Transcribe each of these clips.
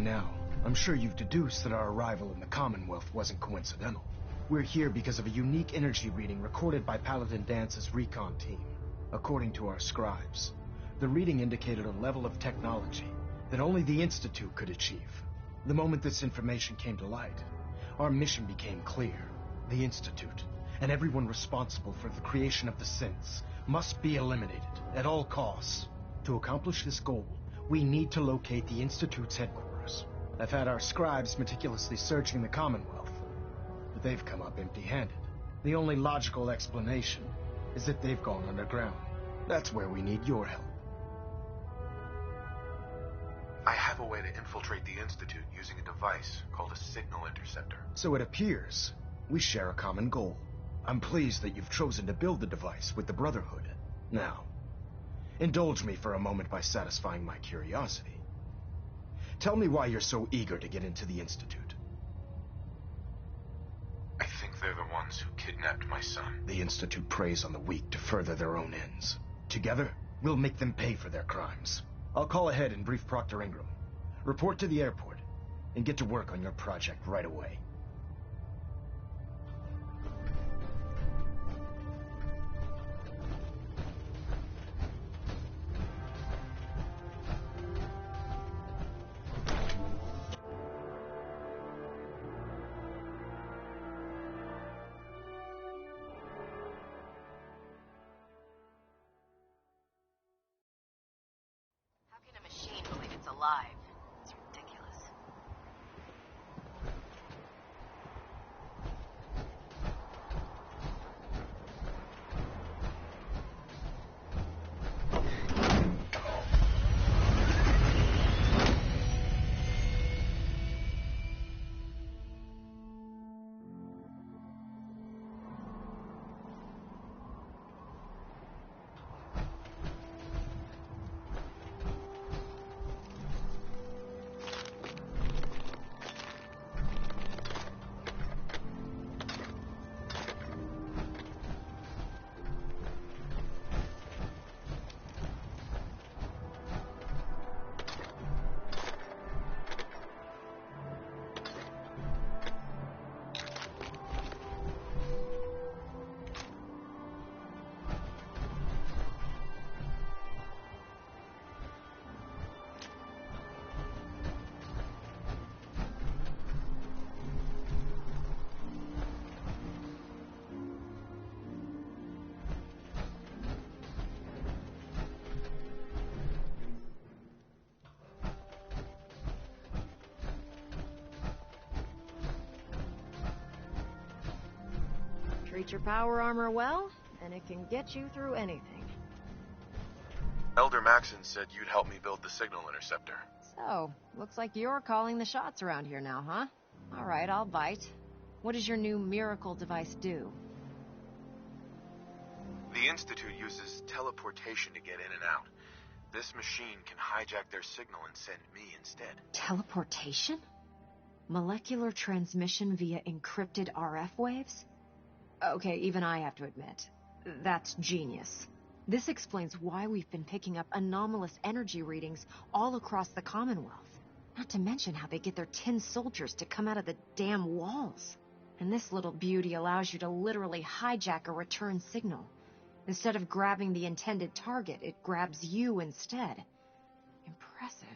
by now, I'm sure you've deduced that our arrival in the Commonwealth wasn't coincidental. We're here because of a unique energy reading recorded by Paladin Dance's recon team. According to our scribes, the reading indicated a level of technology that only the Institute could achieve. The moment this information came to light, our mission became clear. The Institute, and everyone responsible for the creation of the synths, must be eliminated at all costs. To accomplish this goal, we need to locate the Institute's headquarters. I've had our scribes meticulously searching the Commonwealth, but they've come up empty-handed. The only logical explanation is that they've gone underground. That's where we need your help. I have a way to infiltrate the Institute using a device called a signal interceptor. So it appears we share a common goal. I'm pleased that you've chosen to build the device with the Brotherhood. Now, indulge me for a moment by satisfying my curiosity. Tell me why you're so eager to get into the Institute. I think they're the ones who kidnapped my son. The Institute preys on the weak to further their own ends. Together, we'll make them pay for their crimes. I'll call ahead and brief Proctor Ingram. Report to the airport, and get to work on your project right away. Alive. It's ridiculous. Treat your power armor well, and it can get you through anything. Elder Maxon said you'd help me build the signal interceptor. So, looks like you're calling the shots around here now, huh? Alright, I'll bite. What does your new miracle device do? The Institute uses teleportation to get in and out. This machine can hijack their signal and send me instead. Teleportation? Molecular transmission via encrypted RF waves? Okay, even I have to admit, that's genius. This explains why we've been picking up anomalous energy readings all across the Commonwealth. Not to mention how they get their tin soldiers to come out of the damn walls. And this little beauty allows you to literally hijack a return signal. Instead of grabbing the intended target, it grabs you instead. Impressive.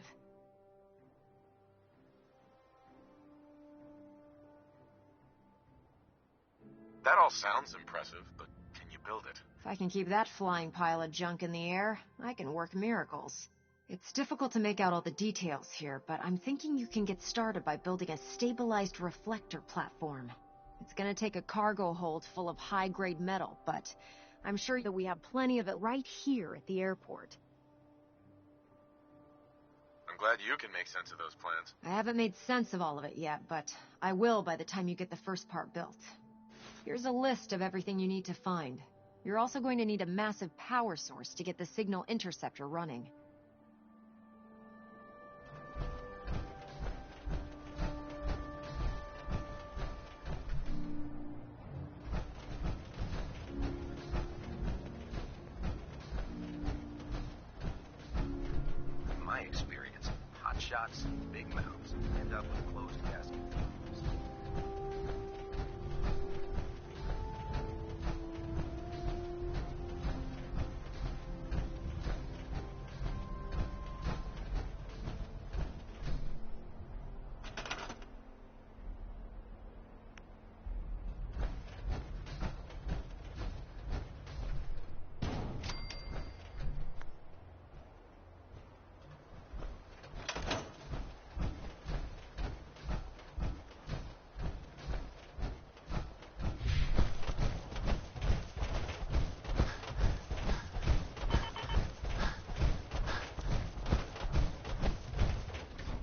That all sounds impressive, but can you build it? If I can keep that flying pile of junk in the air, I can work miracles. It's difficult to make out all the details here, but I'm thinking you can get started by building a stabilized reflector platform. It's gonna take a cargo hold full of high-grade metal, but I'm sure that we have plenty of it right here at the airport. I'm glad you can make sense of those plans. I haven't made sense of all of it yet, but I will by the time you get the first part built. Here's a list of everything you need to find. You're also going to need a massive power source to get the signal interceptor running. In my experience, hot shots, big mouths, end up with closed casket.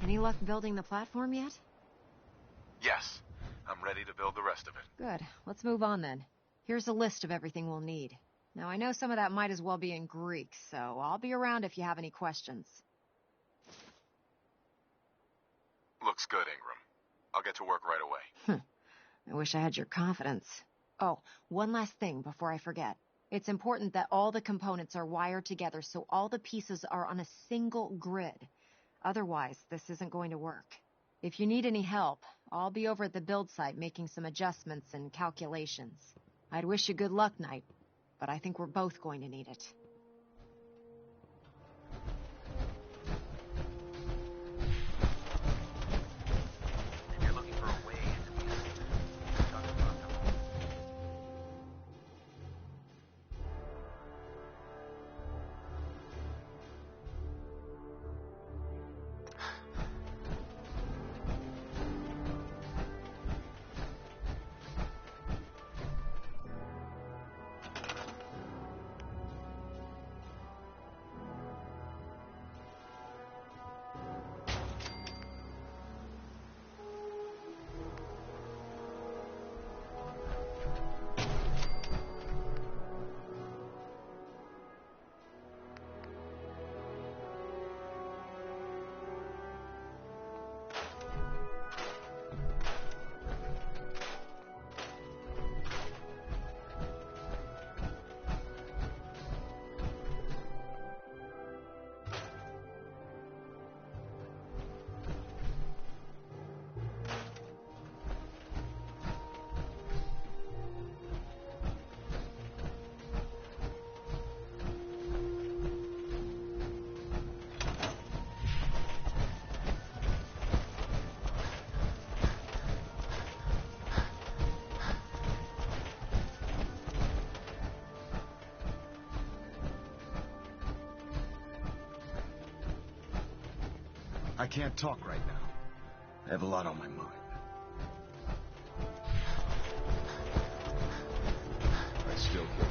Any luck building the platform yet? Yes. I'm ready to build the rest of it. Good. Let's move on then. Here's a list of everything we'll need. Now, I know some of that might as well be in Greek, so I'll be around if you have any questions. Looks good, Ingram. I'll get to work right away. I wish I had your confidence. Oh, one last thing before I forget. It's important that all the components are wired together so all the pieces are on a single grid. Otherwise, this isn't going to work. If you need any help, I'll be over at the build site making some adjustments and calculations. I'd wish you good luck, Knight, but I think we're both going to need it. If you're looking for a way into these, talk to Pronto. I can't talk right now. I have a lot on my mind. I still can't.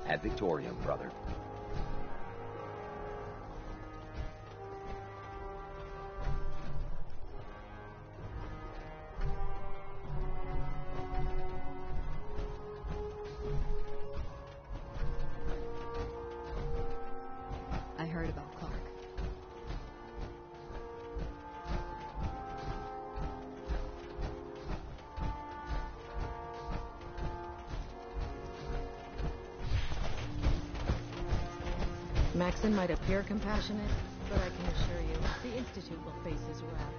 Ad Victoriam, brother. I heard about Clark. Maxon might appear compassionate, but I can assure you, the Institute will face his wrath.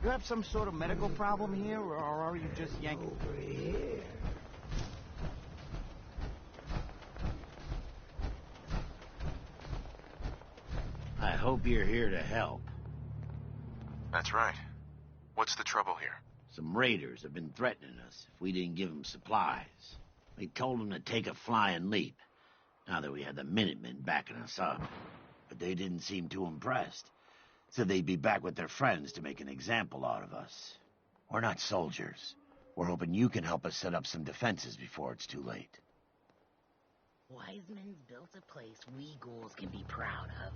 You have some sort of medical problem here, or are you just yanking? Over here. I hope you're here to help. That's right. What's the trouble here? Some raiders have been threatening us if we didn't give them supplies. We told them to take a flying leap, now that we had the Minutemen backing us up. But they didn't seem too impressed. Said they'd be back with their friends to make an example out of us. We're not soldiers. We're hoping you can help us set up some defenses before it's too late. Wiseman's built a place we ghouls can be proud of.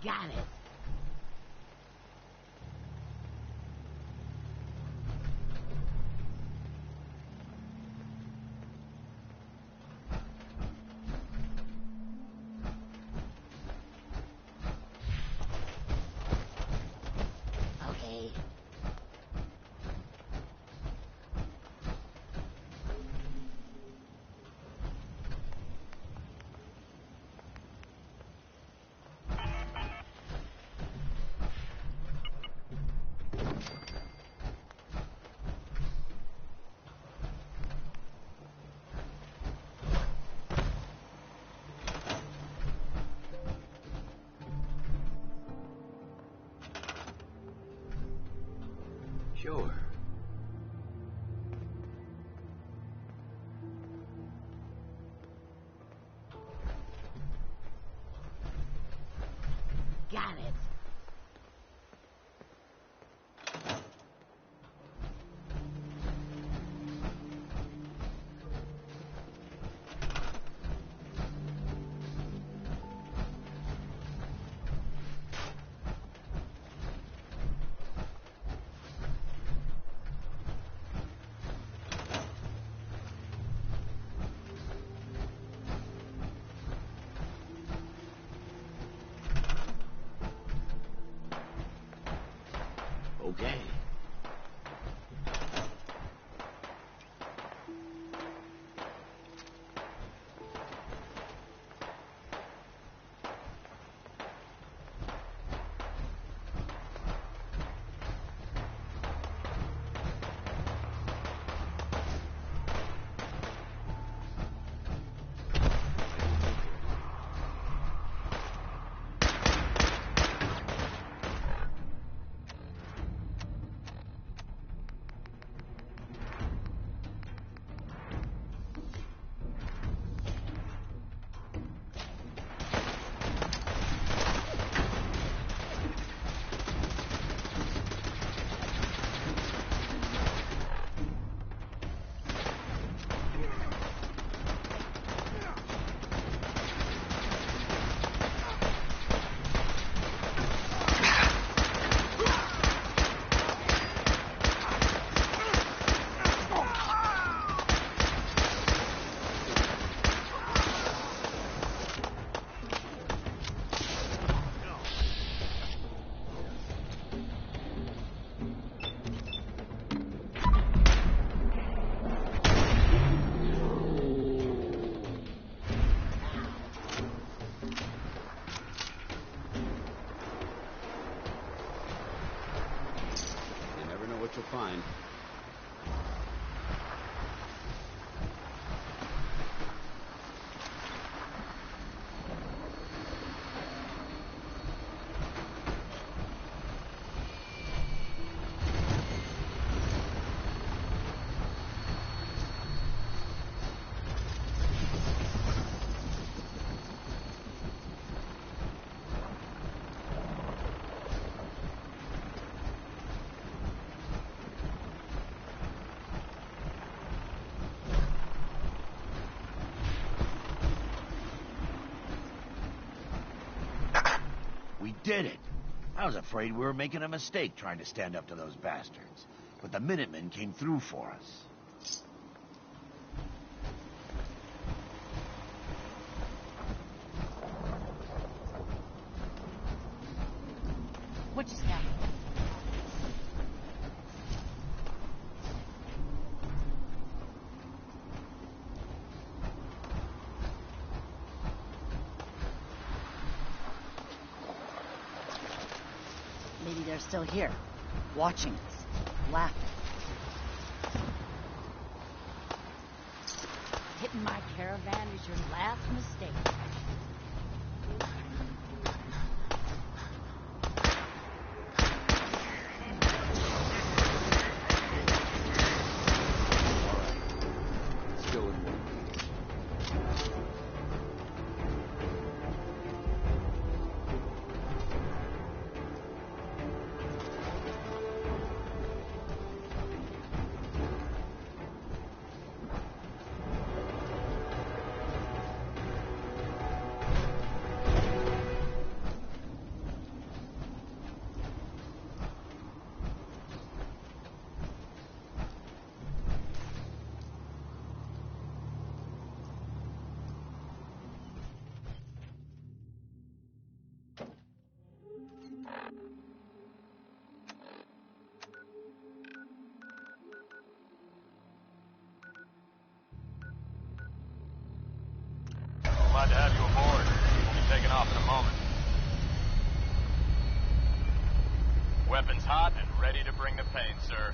Got it. Okay. Sure. Got it. what you'll find. We did it! I was afraid we were making a mistake trying to stand up to those bastards. But the Minutemen came through for us. What just happened? Maybe they're still here, watching us, laughing. Hitting my caravan is your last mistake. Let's go in one piece. Glad to have you aboard. We'll be taking off in a moment. Weapons hot and ready to bring the pain, sir.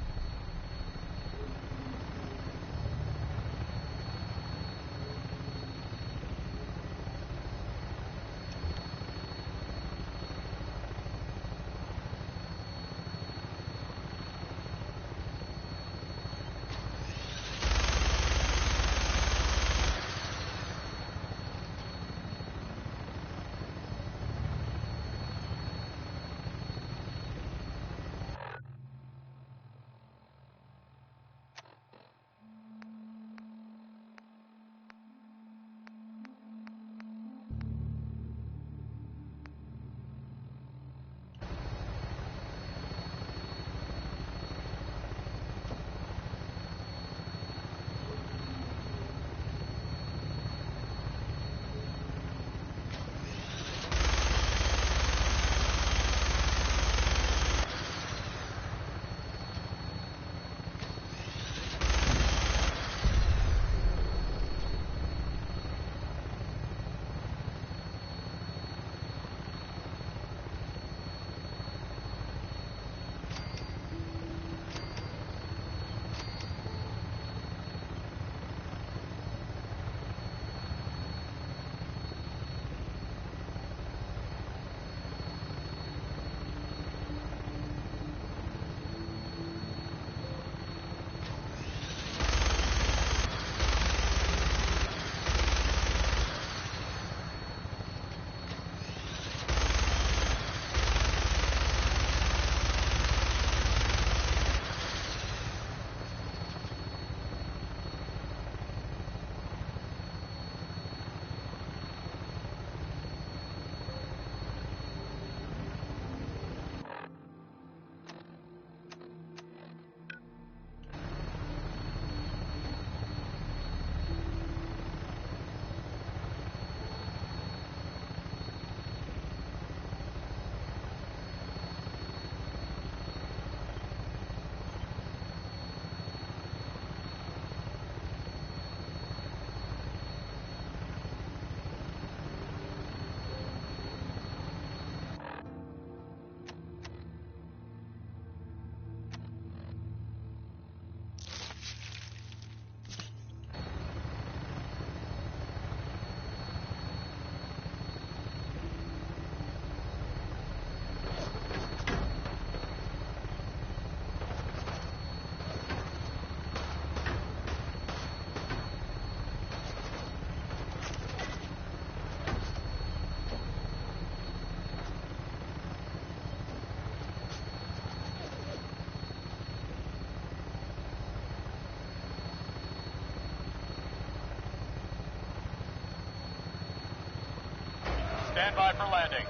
Stand by for landing.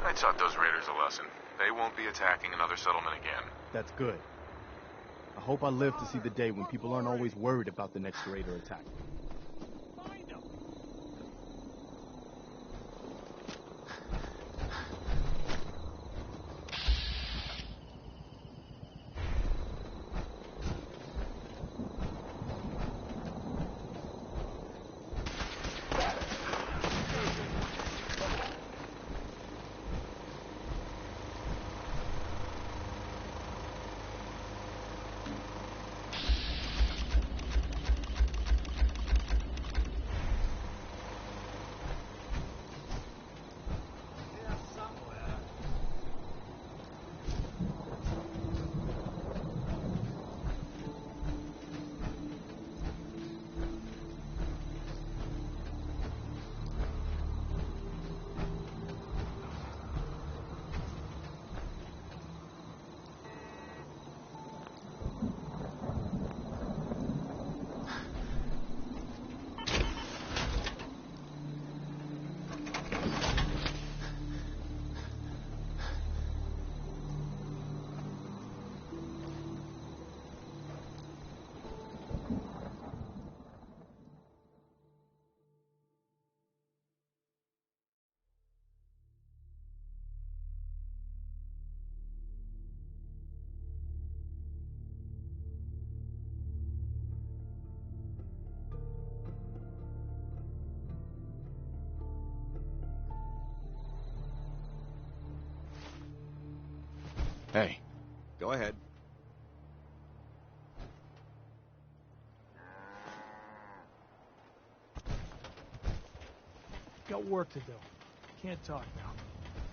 I taught those raiders a lesson. They won't be attacking another settlement again. That's good. I hope I live to see the day when people aren't always worried about the next raider attack. Hey. Go ahead. Got work to do. Can't talk now.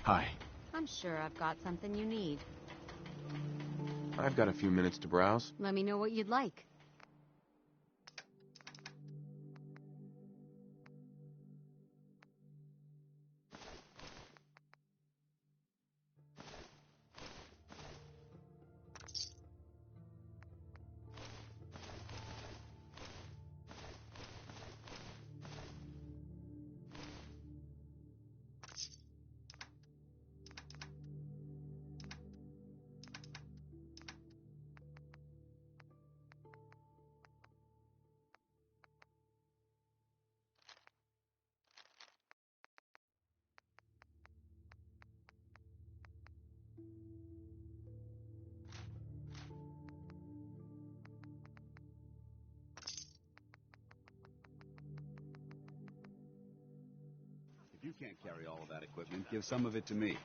Hi. I'm sure I've got something you need. I've got a few minutes to browse. Let me know what you'd like. If you can't carry all of that equipment, give some of it to me.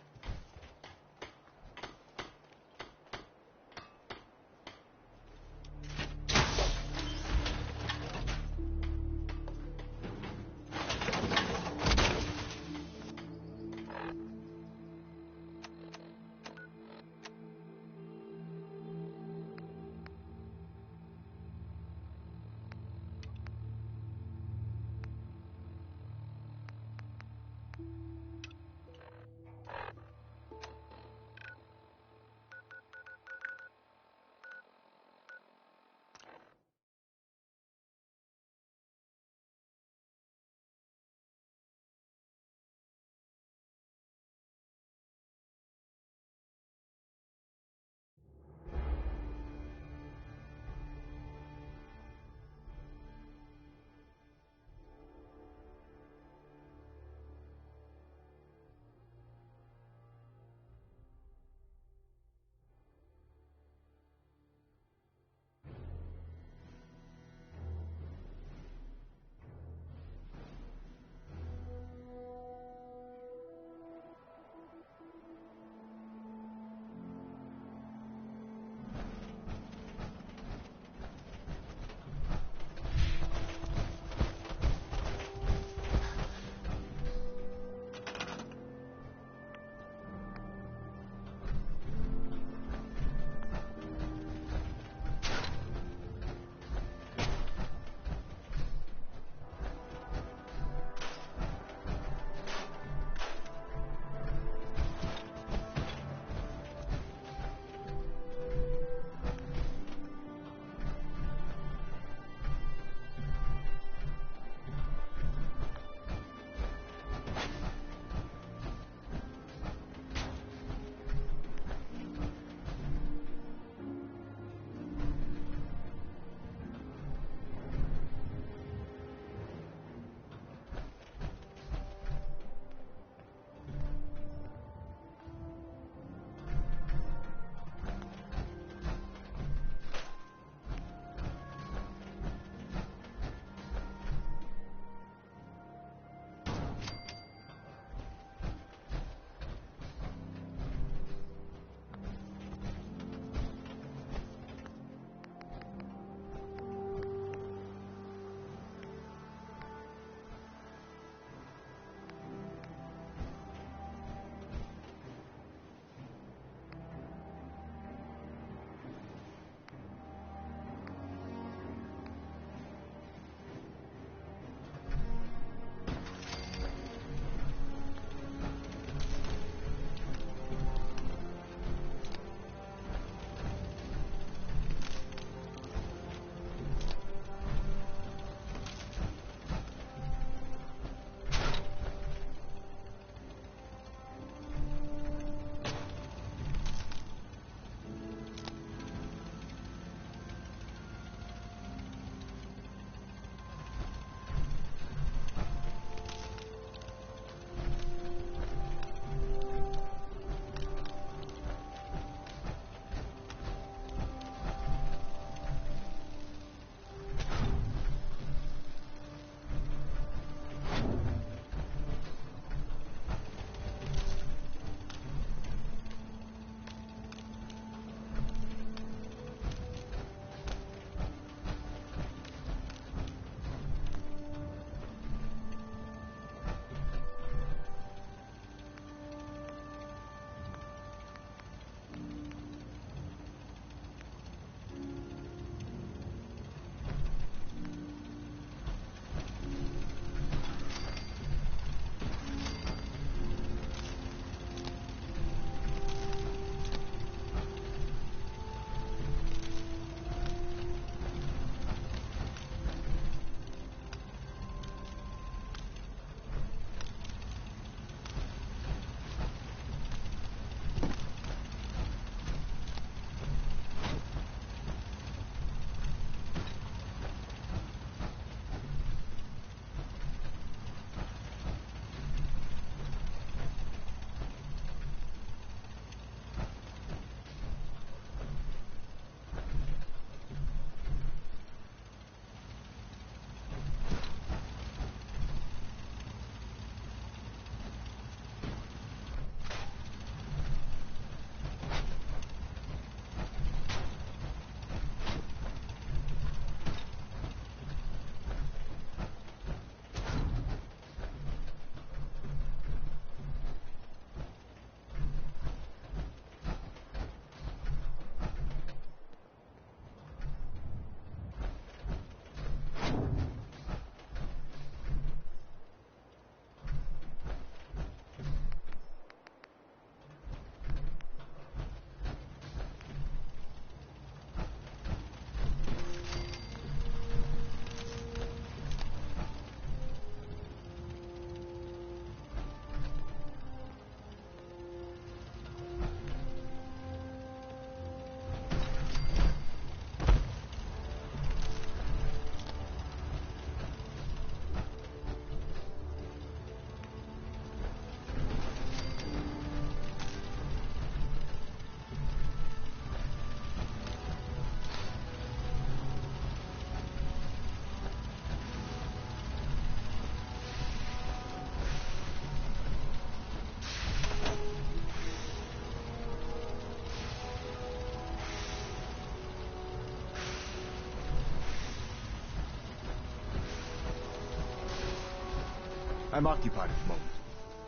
I'm occupied at the moment.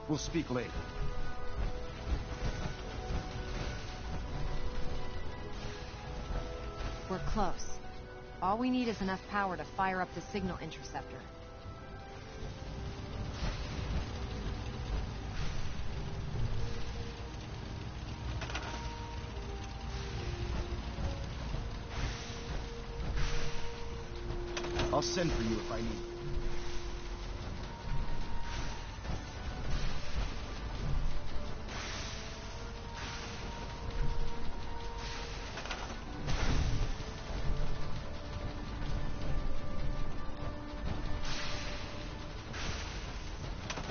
We'll speak later. We're close. All we need is enough power to fire up the signal interceptor. I'll send for you if I need you.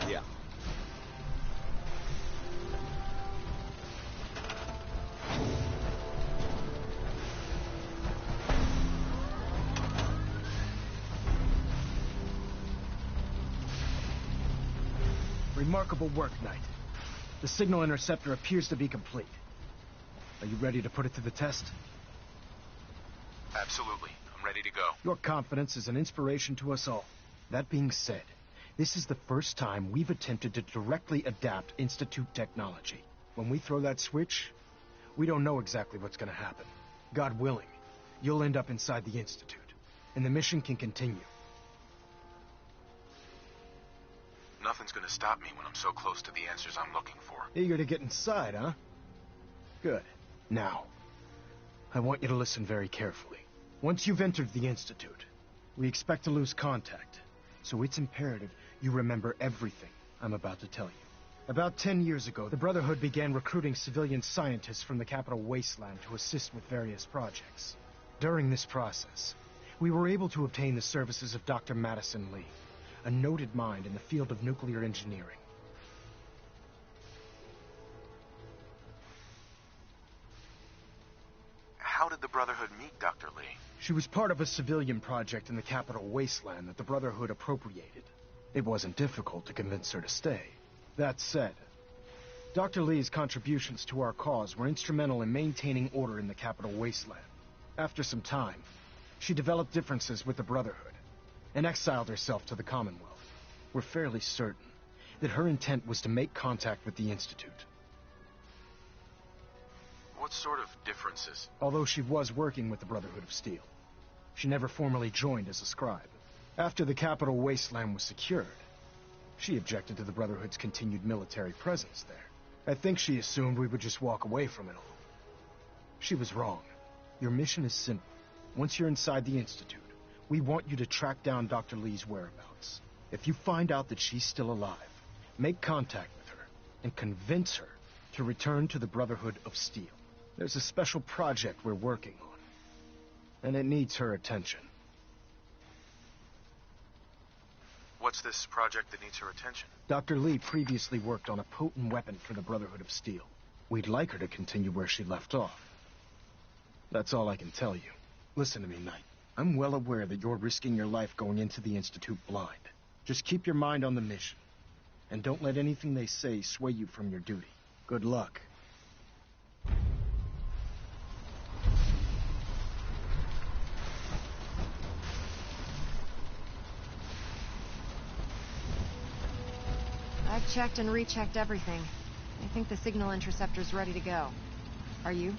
Yeah. Remarkable work, Knight. The signal interceptor appears to be complete. Are you ready to put it to the test? Absolutely. I'm ready to go. Your confidence is an inspiration to us all. That being said, this is the first time we've attempted to directly adapt Institute technology. When we throw that switch, we don't know exactly what's going to happen. God willing, you'll end up inside the Institute, and the mission can continue. Nothing's gonna stop me when I'm so close to the answers I'm looking for. Eager to get inside, huh? Good. Now, I want you to listen very carefully. Once you've entered the Institute, we expect to lose contact, so it's imperative you remember everything I'm about to tell you. About 10 years ago, the Brotherhood began recruiting civilian scientists from the capital wasteland to assist with various projects. During this process, we were able to obtain the services of Dr. Madison Lee, a noted mind in the field of nuclear engineering. How did the Brotherhood meet Dr. Lee? She was part of a civilian project in the capital wasteland that the Brotherhood appropriated. It wasn't difficult to convince her to stay. That said, Dr. Lee's contributions to our cause were instrumental in maintaining order in the capital wasteland. After some time, she developed differences with the Brotherhood and exiled herself to the Commonwealth. We're fairly certain that her intent was to make contact with the Institute. What sort of differences? Although she was working with the Brotherhood of Steel, she never formally joined as a scribe. After the capital wasteland was secured, she objected to the Brotherhood's continued military presence there. I think she assumed we would just walk away from it all. She was wrong. Your mission is simple. Once you're inside the Institute, we want you to track down Dr. Lee's whereabouts. If you find out that she's still alive, make contact with her and convince her to return to the Brotherhood of Steel. There's a special project we're working on, and it needs her attention. What's this project that needs her attention? Dr. Lee previously worked on a potent weapon for the Brotherhood of Steel. We'd like her to continue where she left off. That's all I can tell you. Listen to me, Knight. I'm well aware that you're risking your life going into the Institute blind. Just keep your mind on the mission, and don't let anything they say sway you from your duty. Good luck. I've checked and rechecked everything. I think the signal interceptor's ready to go. Are you?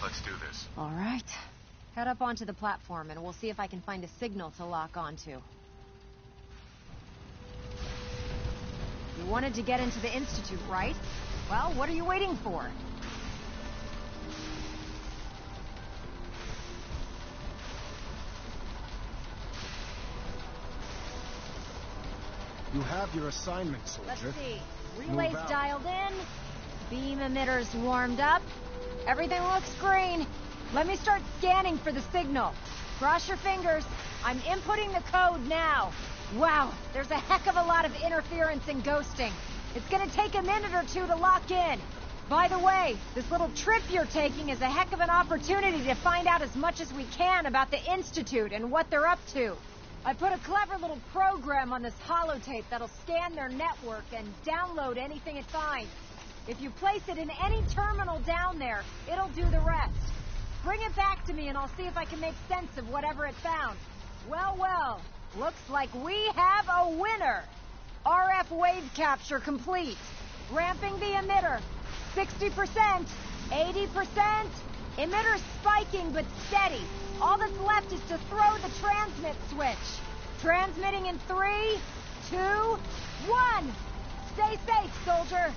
Let's do this. All right. Head up onto the platform, and we'll see if I can find a signal to lock onto. You wanted to get into the Institute, right? Well, what are you waiting for? You have your assignment, soldier. Let's see. Relays dialed in. Beam emitters warmed up. Everything looks green. Let me start scanning for the signal. Cross your fingers. I'm inputting the code now. Wow, there's a heck of a lot of interference and ghosting. It's gonna take a minute or two to lock in. By the way, this little trip you're taking is a heck of an opportunity to find out as much as we can about the Institute and what they're up to. I put a clever little program on this holotape that'll scan their network and download anything it finds. If you place it in any terminal down there, it'll do the rest. Bring it back to me and I'll see if I can make sense of whatever it found. Well, well, looks like we have a winner. RF wave capture complete. Ramping the emitter. 60%, 80%. Emitter's spiking but steady. All that's left is to throw the transmit switch. Transmitting in 3, 2, 1. Stay safe, soldier.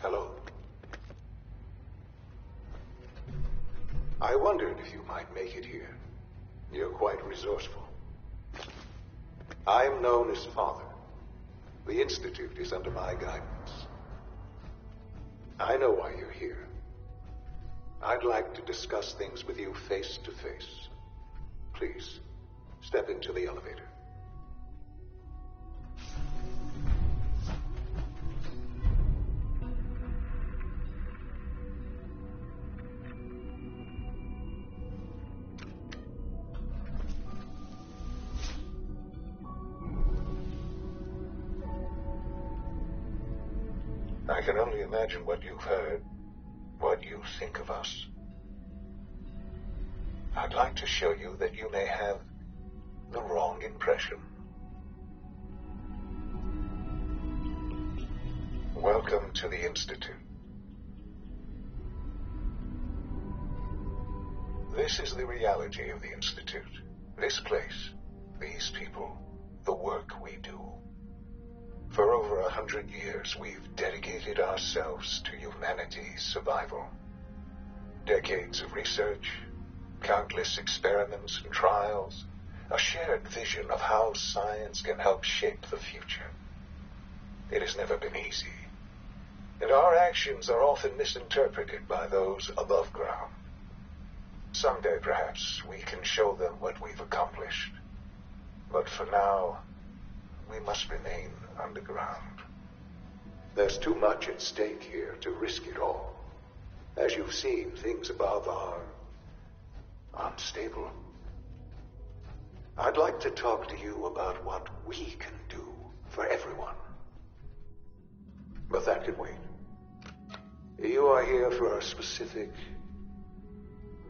Hello. I wondered if you might make it here. You're quite resourceful. I am known as Father. The Institute is under my guidance. I know why you're here. I'd like to discuss things with you face to face. Please, step into the elevator. I can only imagine what you've heard, what you think of us. I'd like to show you that you may have the wrong impression. Welcome to the Institute. This is the reality of the Institute. This place, these people, the work we do. For over 100 years, we've dedicated ourselves to humanity's survival. Decades of research, countless experiments and trials, a shared vision of how science can help shape the future. It has never been easy, and our actions are often misinterpreted by those above ground. Someday, perhaps, we can show them what we've accomplished. But for now, we must remain underground. There's too much at stake here to risk it all. As you've seen, things above are unstable. I'd like to talk to you about what we can do for everyone. But that can wait. You are here for a specific,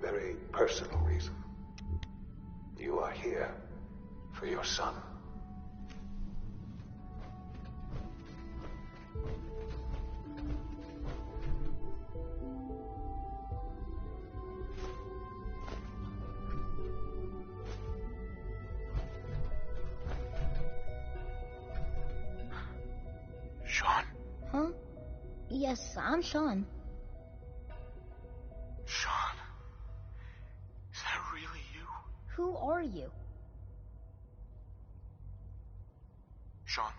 very personal reason. You are here for your son. Sean? Huh? Yes, I'm Sean. Sean? Is that really you? Who are you? Sean,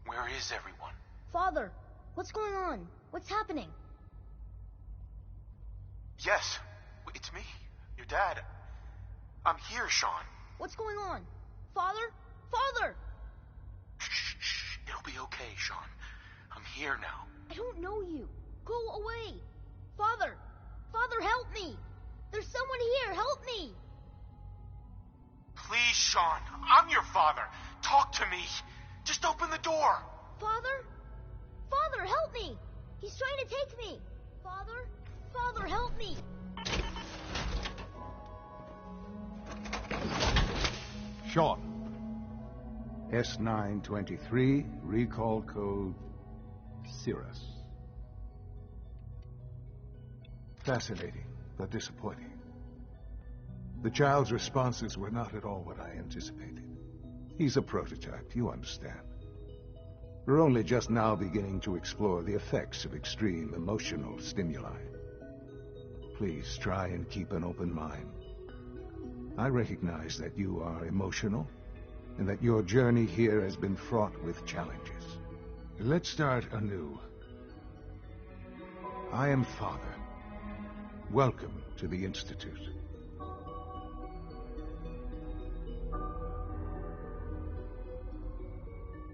where is everyone? Father, what's going on? What's happening? Yes, it's me, your dad. I'm here, Sean. What's going on? Father? Father! Shh, it'll be okay, Sean. I'm here now. I don't know you. Go away. Father! Father, help me! There's someone here, help me! Please, Sean, I'm your father. Talk to me. Just open the door. Father? Father, help me! He's trying to take me! Father? Father, help me! Sean. S923, recall code Cirrus. Fascinating, but disappointing. The child's responses were not at all what I anticipated. He's a prototype, you understand. We're only just now beginning to explore the effects of extreme emotional stimuli. Please try and keep an open mind. I recognize that you are emotional, and that your journey here has been fraught with challenges. Let's start anew. I am Father. Welcome to the Institute.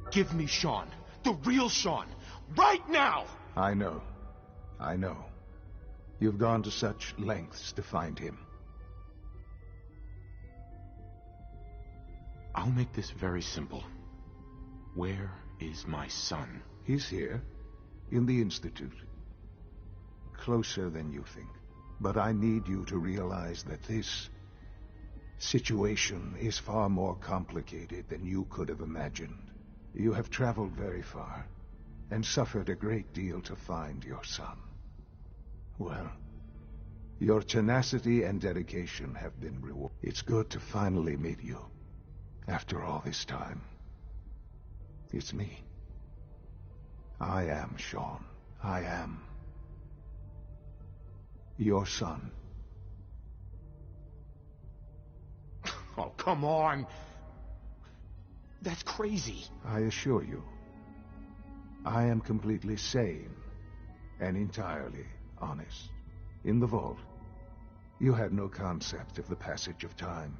Give me Sean. the real Sean. Right now! I know. I know. You've gone to such lengths to find him. I'll make this very simple. Where is my son? He's here, in the Institute. Closer than you think. But I need you to realize that this situation is far more complicated than you could have imagined. You have traveled very far, and suffered a great deal to find your son. Well, your tenacity and dedication have been rewarded. It's good to finally meet you. After all this time. It's me. I am Sean. I am your son. Oh, come on. That's crazy. I assure you, I am completely sane and entirely honest. In the vault, you had no concept of the passage of time.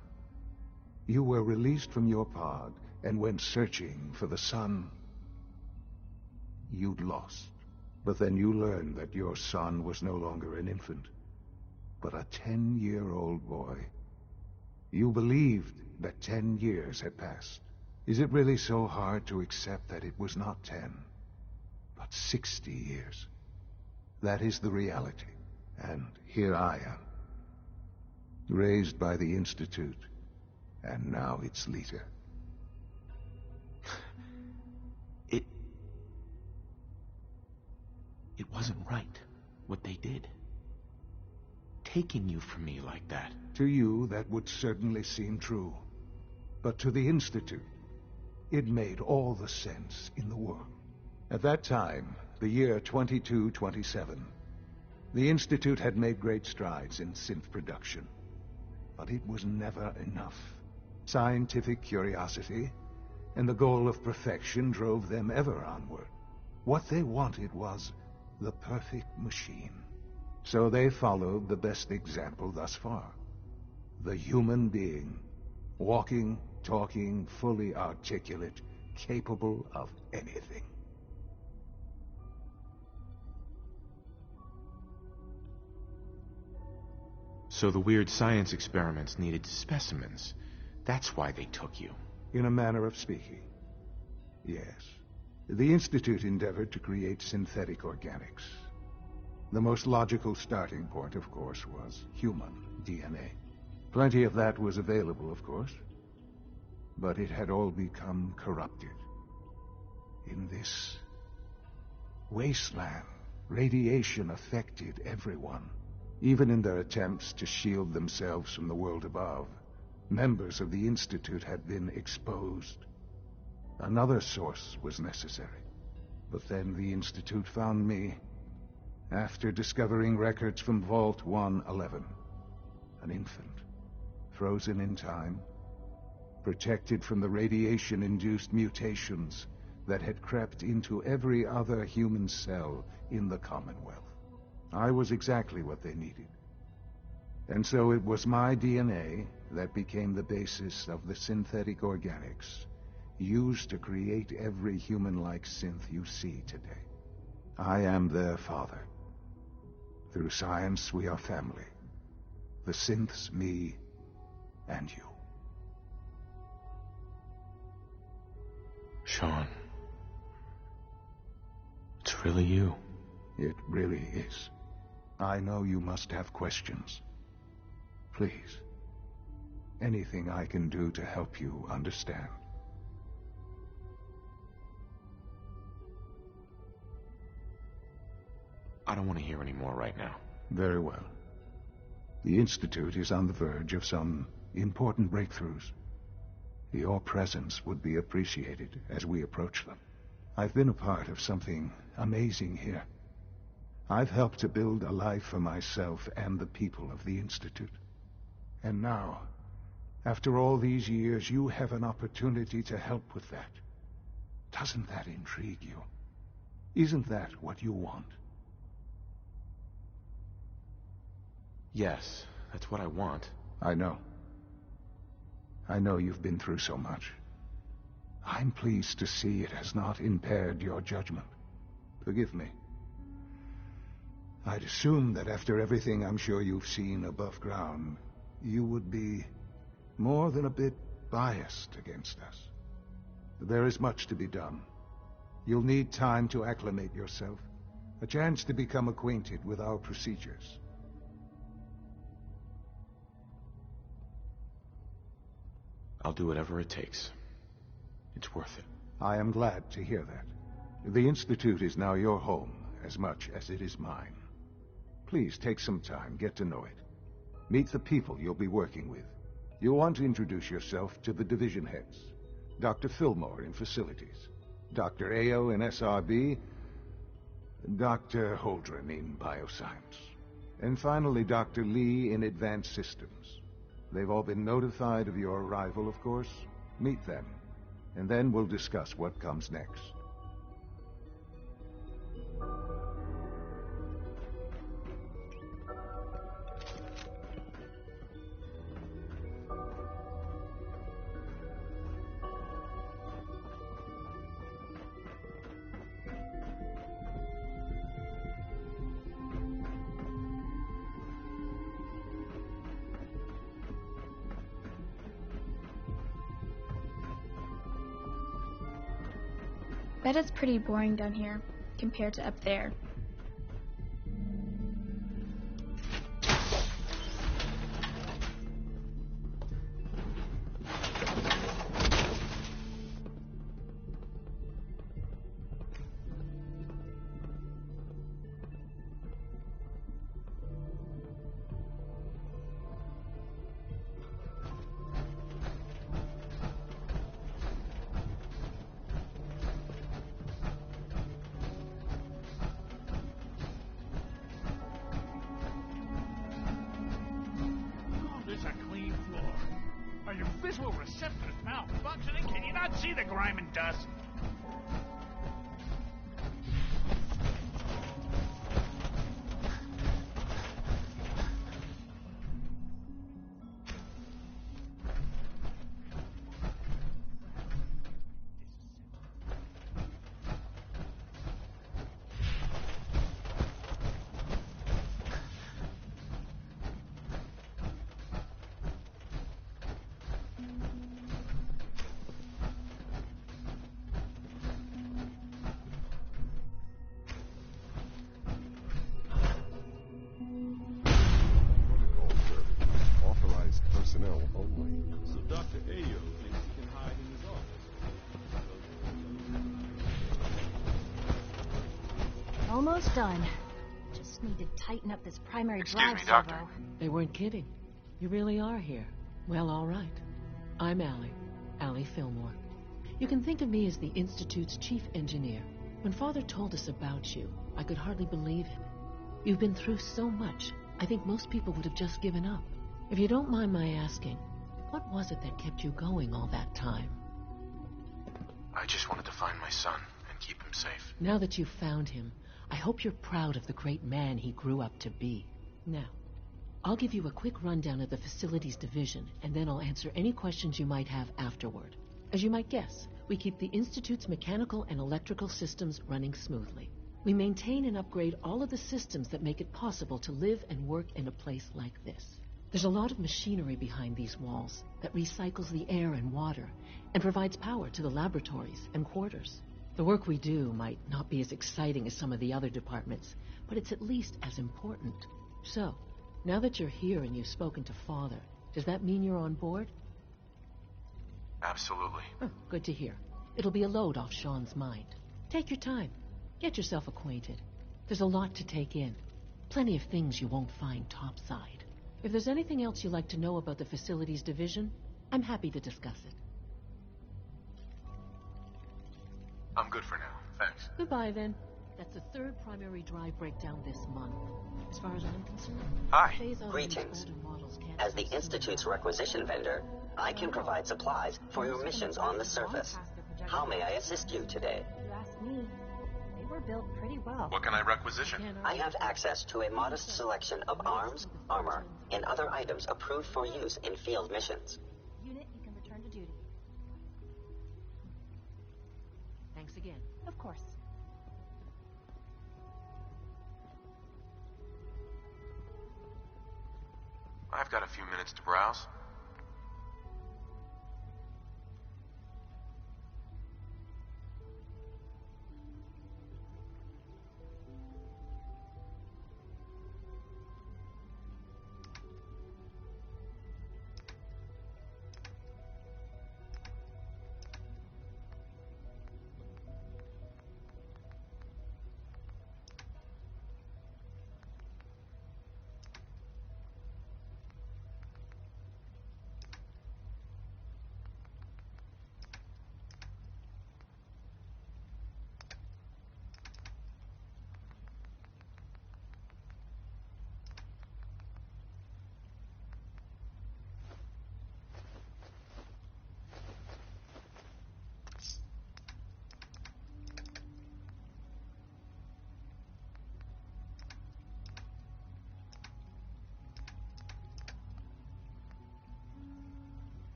You were released from your pod and went searching for the son you'd lost. But then you learned that your son was no longer an infant, but a 10-year-old boy. You believed that 10 years had passed. Is it really so hard to accept that it was not 10, but 60 years? That is the reality. And here I am, raised by the Institute, and now its leader. It wasn't right, what they did. Taking you from me like that. To you, that would certainly seem true. But to the Institute, it made all the sense in the world. At that time, the year 2227, the Institute had made great strides in synth production. But it was never enough. Scientific curiosity and the goal of perfection drove them ever onward. What they wanted was the perfect machine. So they followed the best example thus far. The human being. Walking, talking, fully articulate, capable of anything. So the weird science experiments needed specimens. That's why they took you. In a manner of speaking, yes. The Institute endeavored to create synthetic organics. The most logical starting point, of course, was human DNA. Plenty of that was available, of course. But it had all become corrupted. In this wasteland, radiation affected everyone. Even in their attempts to shield themselves from the world above, members of the Institute had been exposed. Another source was necessary. But then the Institute found me, after discovering records from Vault 111. An infant, frozen in time, protected from the radiation-induced mutations that had crept into every other human cell in the Commonwealth. I was exactly what they needed. And so it was my DNA that became the basis of the synthetic organics used to create every human-like synth you see today. I am their father. Through science, we are family. The synths, me, and you. Sean. It's really you. It really is. I know you must have questions. Please. Anything I can do to help you understand. I don't want to hear any more right now. Very well. The Institute is on the verge of some important breakthroughs. Your presence would be appreciated as we approach them. I've been a part of something amazing here. I've helped to build a life for myself and the people of the Institute. And now, after all these years, you have an opportunity to help with that. Doesn't that intrigue you? Isn't that what you want? Yes, that's what I want. I know. I know you've been through so much. I'm pleased to see it has not impaired your judgment. Forgive me. I'd assumed that after everything I'm sure you've seen above ground, you would be more than a bit biased against us. There is much to be done. You'll need time to acclimate yourself, a chance to become acquainted with our procedures. I'll do whatever it takes. It's worth it. I am glad to hear that. The Institute is now your home, as much as it is mine. Please take some time, get to know it. Meet the people you'll be working with. You'll want to introduce yourself to the division heads. Dr. Fillmore in Facilities, Dr. Ayo in SRB, Dr. Holdren in Bioscience, and finally Dr. Lee in Advanced Systems. They've all been notified of your arrival, of course. Meet them, and then we'll discuss what comes next. Bet it's pretty boring down here, compared to up there. Visual receptors malfunctioning? Can you not see the grime and dust? Only. So Dr. Ayo thinks he can hide in his office. Almost done. Just need to tighten up this primary drive servo. Doctor. They weren't kidding. You really are here. Well, all right. I'm Allie Fillmore. You can think of me as the Institute's chief engineer. When Father told us about you, I could hardly believe it. You've been through so much, I think most people would have just given up. If you don't mind my asking, what was it that kept you going all that time? I just wanted to find my son and keep him safe. Now that you've found him, I hope you're proud of the great man he grew up to be. Now, I'll give you a quick rundown of the Facilities Division, and then I'll answer any questions you might have afterward. As you might guess, we keep the Institute's mechanical and electrical systems running smoothly. We maintain and upgrade all of the systems that make it possible to live and work in a place like this. There's a lot of machinery behind these walls that recycles the air and water and provides power to the laboratories and quarters. The work we do might not be as exciting as some of the other departments, but it's at least as important. So, now that you're here and you've spoken to Father, does that mean you're on board? Absolutely. Oh, good to hear. It'll be a load off Sean's mind. Take your time. Get yourself acquainted. There's a lot to take in. Plenty of things you won't find topside. If there's anything else you'd like to know about the Facilities Division, I'm happy to discuss it. I'm good for now, thanks. Goodbye, then. That's the third primary drive breakdown this month. As far as I'm concerned... Hi. Greetings. As the Institute's requisition vendor, I can provide supplies for your missions on the surface. How may I assist you today? You ask me. They were built pretty well. What can I requisition? I have access to a modest selection of arms, armor, and other items approved for use in field missions. Unit, you can return to duty. Thanks again. Of course. I've got a few minutes to browse.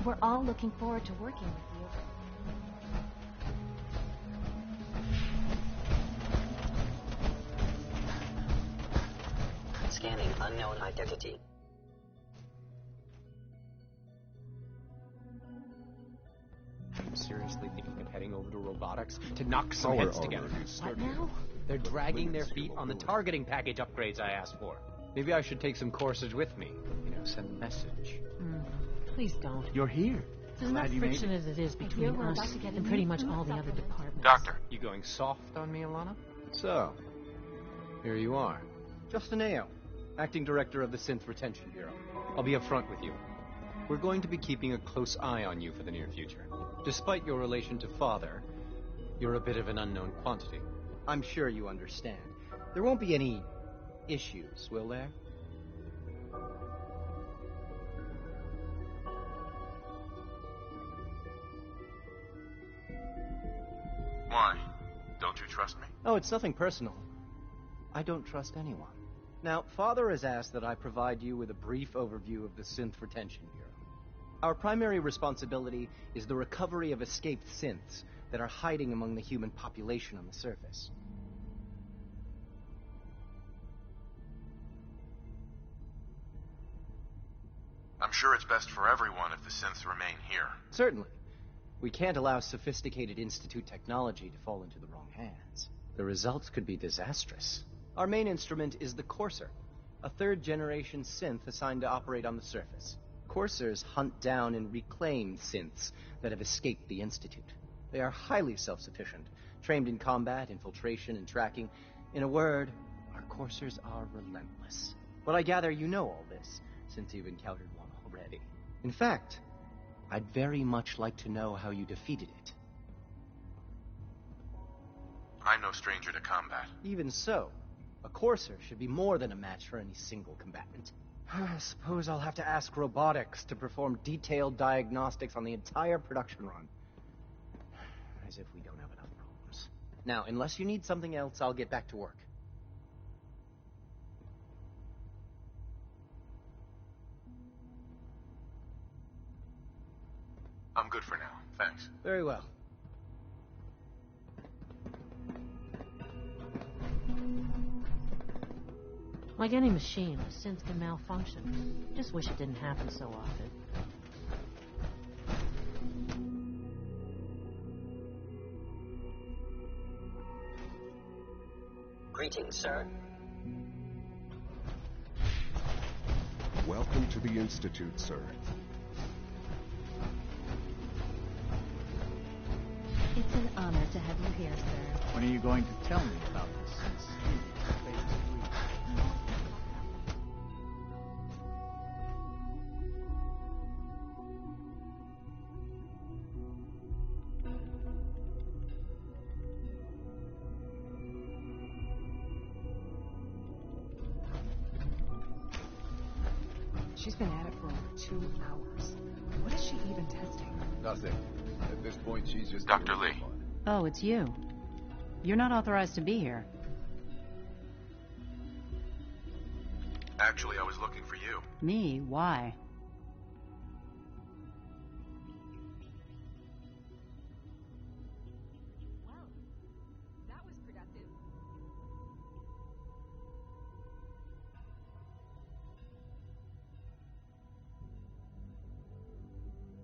We're all looking forward to working with you. Scanning unknown identity. I'm seriously thinking of heading over to robotics to knock some heads together. What now? They're dragging their feet on the targeting package upgrades I asked for. Maybe I should take some courses with me. You know, send a message. Please don't. You're here. There's enough friction as it is between us and pretty much all the other departments. Doctor. You going soft on me, Alana? So, here you are. Justin Ayo, Acting Director of the Synth Retention Bureau. I'll be upfront with you. We're going to be keeping a close eye on you for the near future. Despite your relation to Father, you're a bit of an unknown quantity. I'm sure you understand. There won't be any issues, will there? Why? Don't you trust me? Oh, it's nothing personal. I don't trust anyone. Now, Father has asked that I provide you with a brief overview of the Synth Retention Bureau. Our primary responsibility is the recovery of escaped synths that are hiding among the human population on the surface. I'm sure it's best for everyone if the synths remain here. Certainly. We can't allow sophisticated Institute technology to fall into the wrong hands. The results could be disastrous. Our main instrument is the Courser, a third-generation synth assigned to operate on the surface. Coursers hunt down and reclaim synths that have escaped the Institute. They are highly self-sufficient, trained in combat, infiltration, and tracking. In a word, our Coursers are relentless. But I gather you know all this, since you've encountered one already. In fact, I'd very much like to know how you defeated it. I'm no stranger to combat. Even so, a Courser should be more than a match for any single combatant. I suppose I'll have to ask robotics to perform detailed diagnostics on the entire production run. As if we don't have enough problems. Now, unless you need something else, I'll get back to work. I'm good for now, thanks. Very well. Like any machine, a synth can malfunction. Just wish it didn't happen so often. Greetings, sir. Welcome to the Institute, sir. It's an honor to have you here, sir. When are you going to tell me about this? She's been at it for over 2 hours. What is she even testing? Nothing. At this point, she's just... Dr. Lee. Oh, it's you. You're not authorized to be here. Actually, I was looking for you. Me? Why?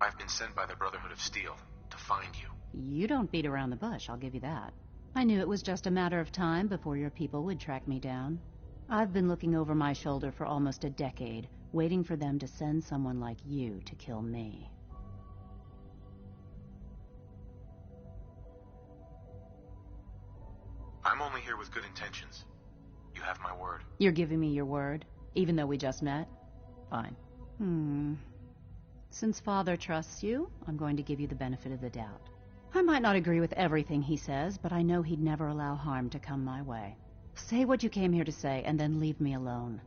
I've been sent by the Brotherhood of Steel to find you. You don't beat around the bush, I'll give you that. I knew it was just a matter of time before your people would track me down. I've been looking over my shoulder for almost a decade, waiting for them to send someone like you to kill me. I'm only here with good intentions. You have my word. You're giving me your word, even though we just met? Fine. Since Father trusts you, I'm going to give you the benefit of the doubt. I might not agree with everything he says, but I know he'd never allow harm to come my way. Say what you came here to say, and then leave me alone.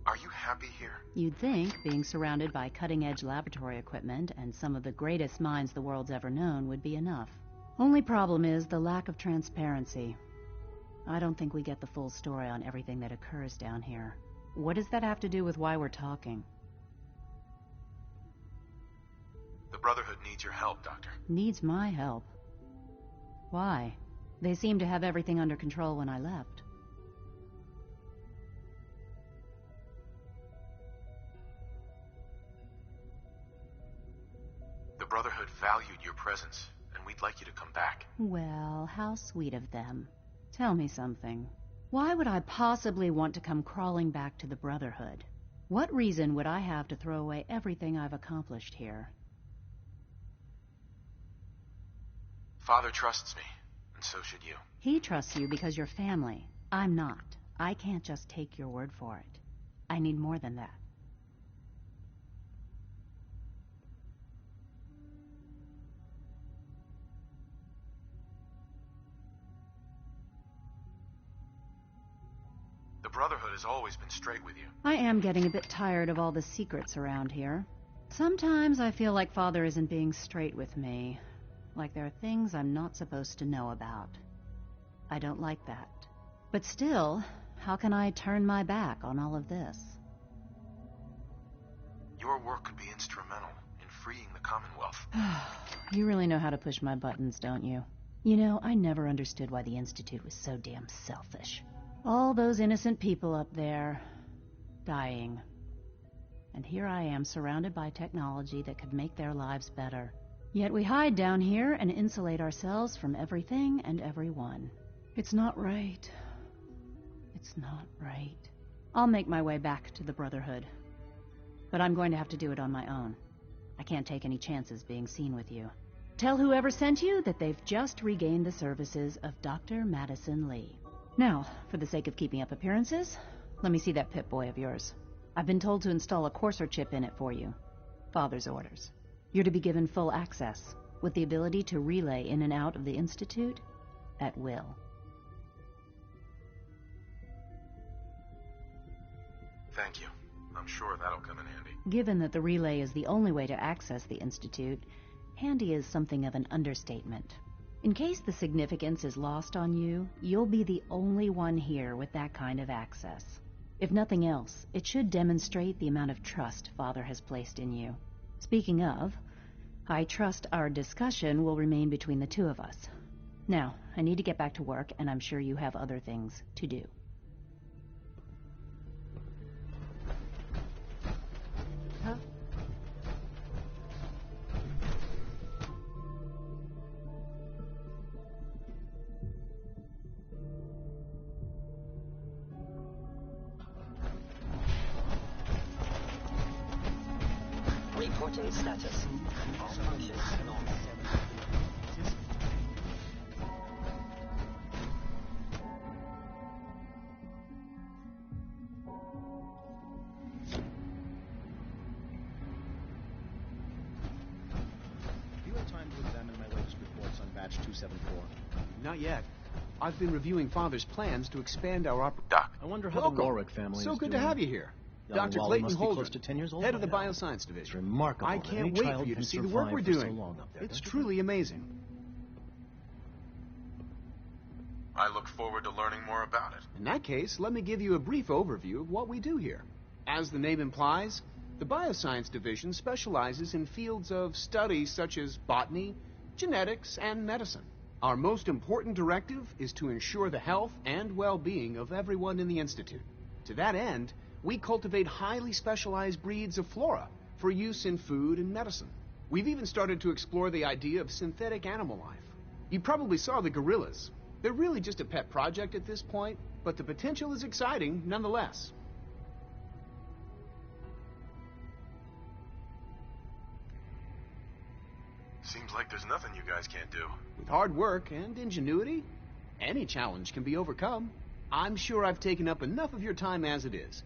Are you happy here? You'd think being surrounded by cutting-edge laboratory equipment and some of the greatest minds the world's ever known would be enough. Only problem is the lack of transparency. I don't think we get the full story on everything that occurs down here. What does that have to do with why we're talking? The Brotherhood needs your help, Doctor. Needs my help? Why? They seemed to have everything under control when I left. The Brotherhood valued your presence, and we'd like you to come back. Well, how sweet of them. Tell me something. Why would I possibly want to come crawling back to the Brotherhood? What reason would I have to throw away everything I've accomplished here? Father trusts me, and so should you. He trusts you because you're family. I'm not. I can't just take your word for it. I need more than that. The Brotherhood has always been straight with you. I am getting a bit tired of all the secrets around here. Sometimes I feel like Father isn't being straight with me. Like there are things I'm not supposed to know about. I don't like that. But still, how can I turn my back on all of this? Your work could be instrumental in freeing the Commonwealth. You really know how to push my buttons, don't you? You know, I never understood why the Institute was so damn selfish. All those innocent people up there, dying. And here I am surrounded by technology that could make their lives better. Yet we hide down here and insulate ourselves from everything and everyone. It's not right. It's not right. I'll make my way back to the Brotherhood. But I'm going to have to do it on my own. I can't take any chances being seen with you. Tell whoever sent you that they've just regained the services of Dr. Madison Lee. Now, for the sake of keeping up appearances, let me see that Pip-Boy of yours. I've been told to install a Courser chip in it for you. Father's orders. You're to be given full access, with the ability to relay in and out of the Institute at will. Thank you. I'm sure that'll come in handy. Given that the relay is the only way to access the Institute, handy is something of an understatement. In case the significance is lost on you, you'll be the only one here with that kind of access. If nothing else, it should demonstrate the amount of trust Father has placed in you. Speaking of, I trust our discussion will remain between the two of us. Now, I need to get back to work, and I'm sure you have other things to do. Huh? Reporting status. All functions normal. Do you have time to examine my latest reports on batch 274? Not yet. I've been reviewing Father's plans to expand our Doc. I wonder how Welcome. the Warwick family So is good doing. to have you here. Young Dr. Wally Clayton must be Holden, close to 10 years old head of the by now. Bioscience Division. It's remarkable I that can't any wait child for you to can see the work survive we're for so doing. long up there, It's don't you truly amazing. I look forward to learning more about it. In that case, let me give you a brief overview of what we do here. As the name implies, the Bioscience Division specializes in fields of study such as botany, genetics, and medicine. Our most important directive is to ensure the health and well-being of everyone in the Institute. To that end, we cultivate highly specialized breeds of flora for use in food and medicine. We've even started to explore the idea of synthetic animal life. You probably saw the gorillas. They're really just a pet project at this point, but the potential is exciting nonetheless. Seems like there's nothing you guys can't do. With hard work and ingenuity, any challenge can be overcome. I'm sure I've taken up enough of your time as it is.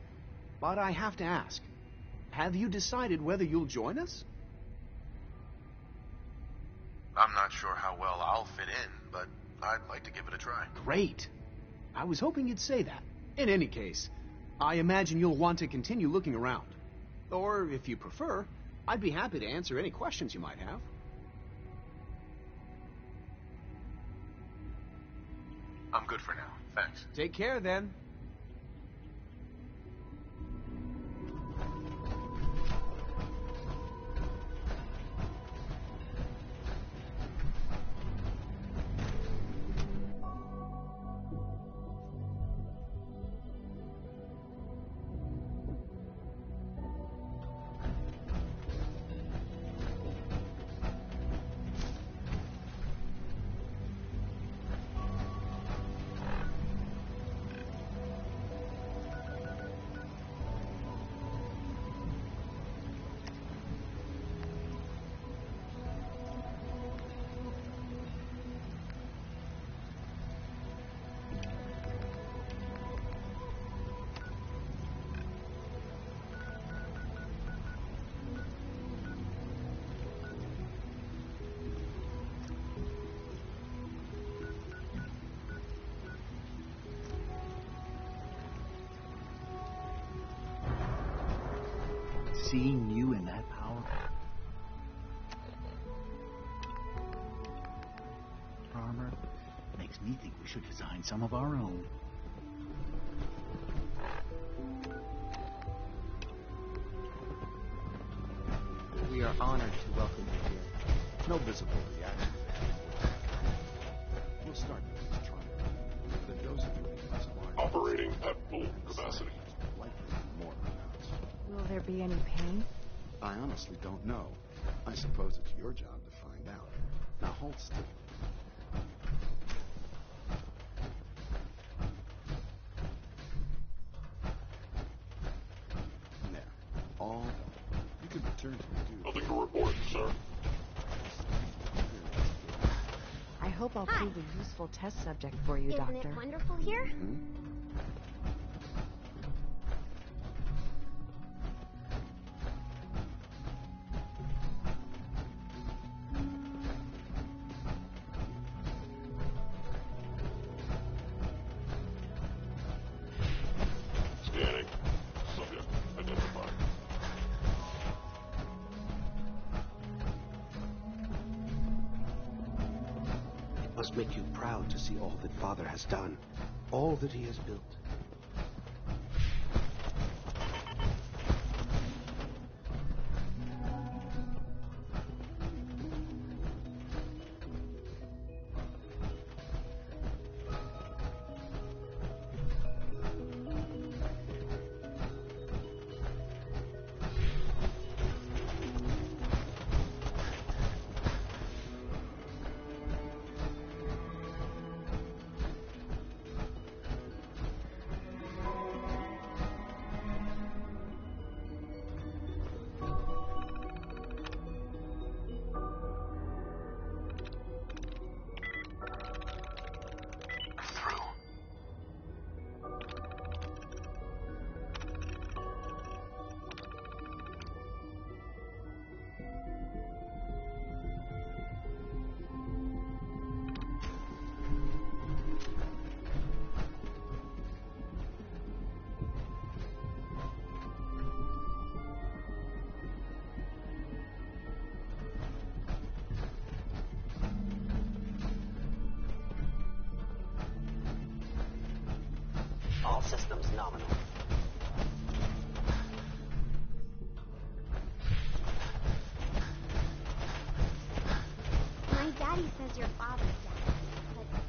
But I have to ask, have you decided whether you'll join us? I'm not sure how well I'll fit in, but I'd like to give it a try. Great. I was hoping you'd say that. In any case, I imagine you'll want to continue looking around. Or, if you prefer, I'd be happy to answer any questions you might have. I'm good for now, thanks. Take care, then. Seeing you in that power armor makes me think we should design some of our own. We are honored to welcome you here. No visible reaction. We'll start with this trial. The dose of your reservoir operating at full capacity. Likely more pronounced. Will there be any pain? I honestly don't know. I suppose it's your job to find out. Now hold still. There. All done. You can return to the duty. Nothing to report, sir. I hope I'll prove a useful test subject for you, Doctor. Isn't it wonderful here? Scanning. Subject identified. It must make you proud to see all that Father has done, all that he has built. your father's dad. But...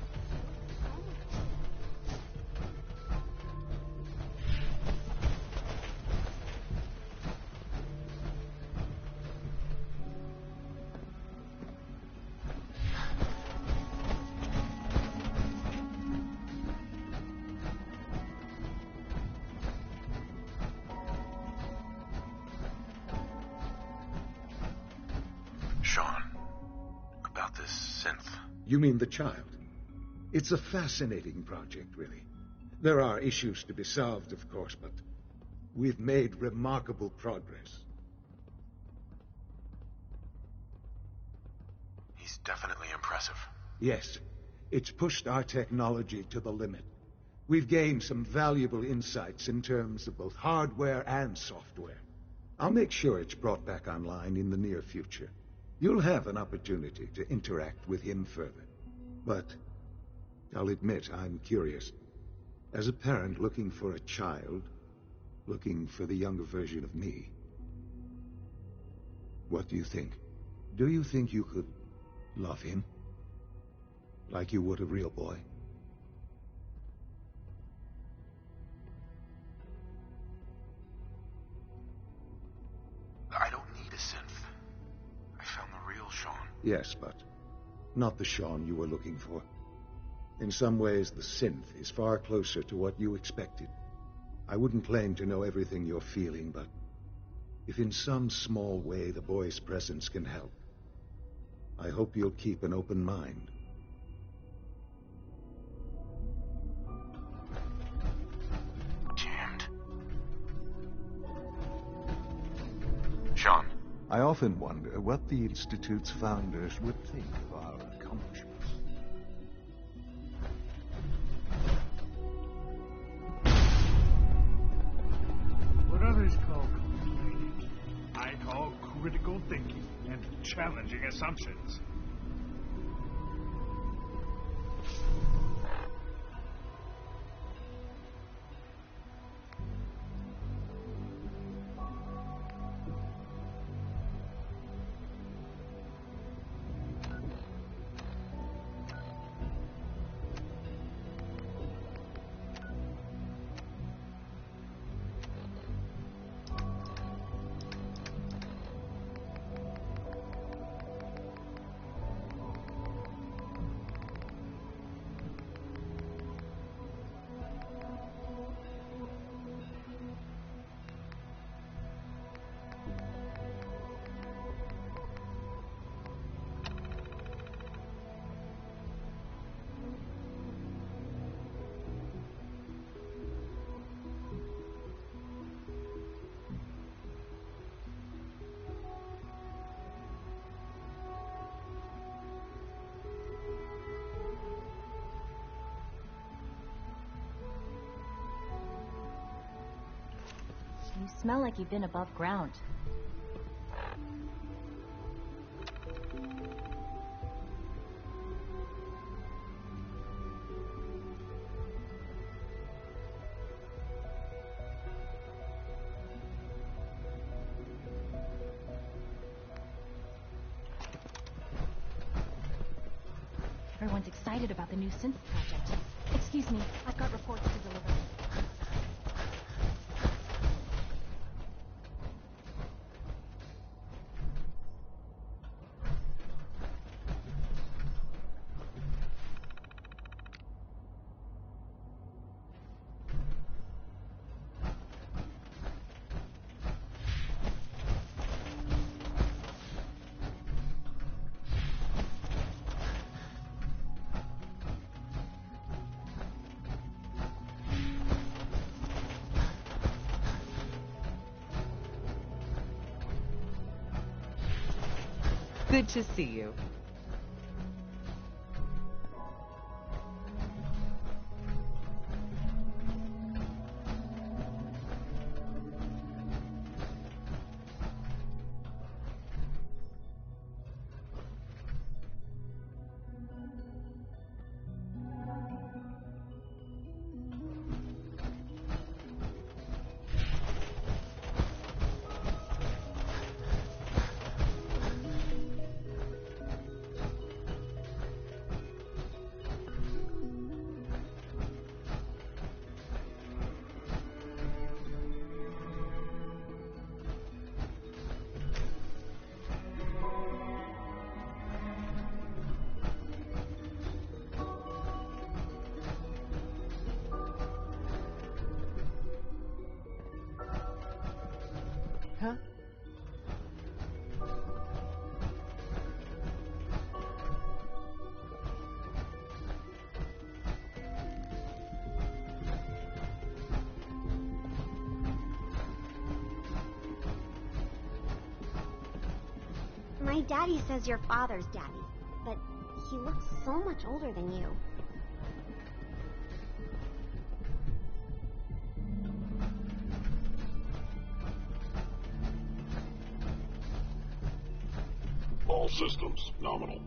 Sean, about this synth. You mean the child? It's a fascinating project, really. There are issues to be solved, of course, but we've made remarkable progress. He's definitely impressive. Yes, it's pushed our technology to the limit. We've gained some valuable insights in terms of both hardware and software. I'll make sure it's brought back online in the near future. You'll have an opportunity to interact with him further. But I'll admit I'm curious. As a parent looking for a child, looking for the younger version of me, what do you think? Do you think you could love him? Like you would a real boy? I don't need a synth. I found the real Sean. Yes, but not the Sean you were looking for. In some ways, the synth is far closer to what you expected. I wouldn't claim to know everything you're feeling, but if in some small way the boy's presence can help, I hope you'll keep an open mind. Damned. Sean. I often wonder what the Institute's founders would think of our accomplishments. What others call complaining, I call critical thinking and challenging assumptions. You smell like you've been above ground. Everyone's excited about the new synth project. Excuse me, I've got reports to deliver. Good to see you. America? My daddy says your father's daddy, but he looks so much older than you. All systems nominal.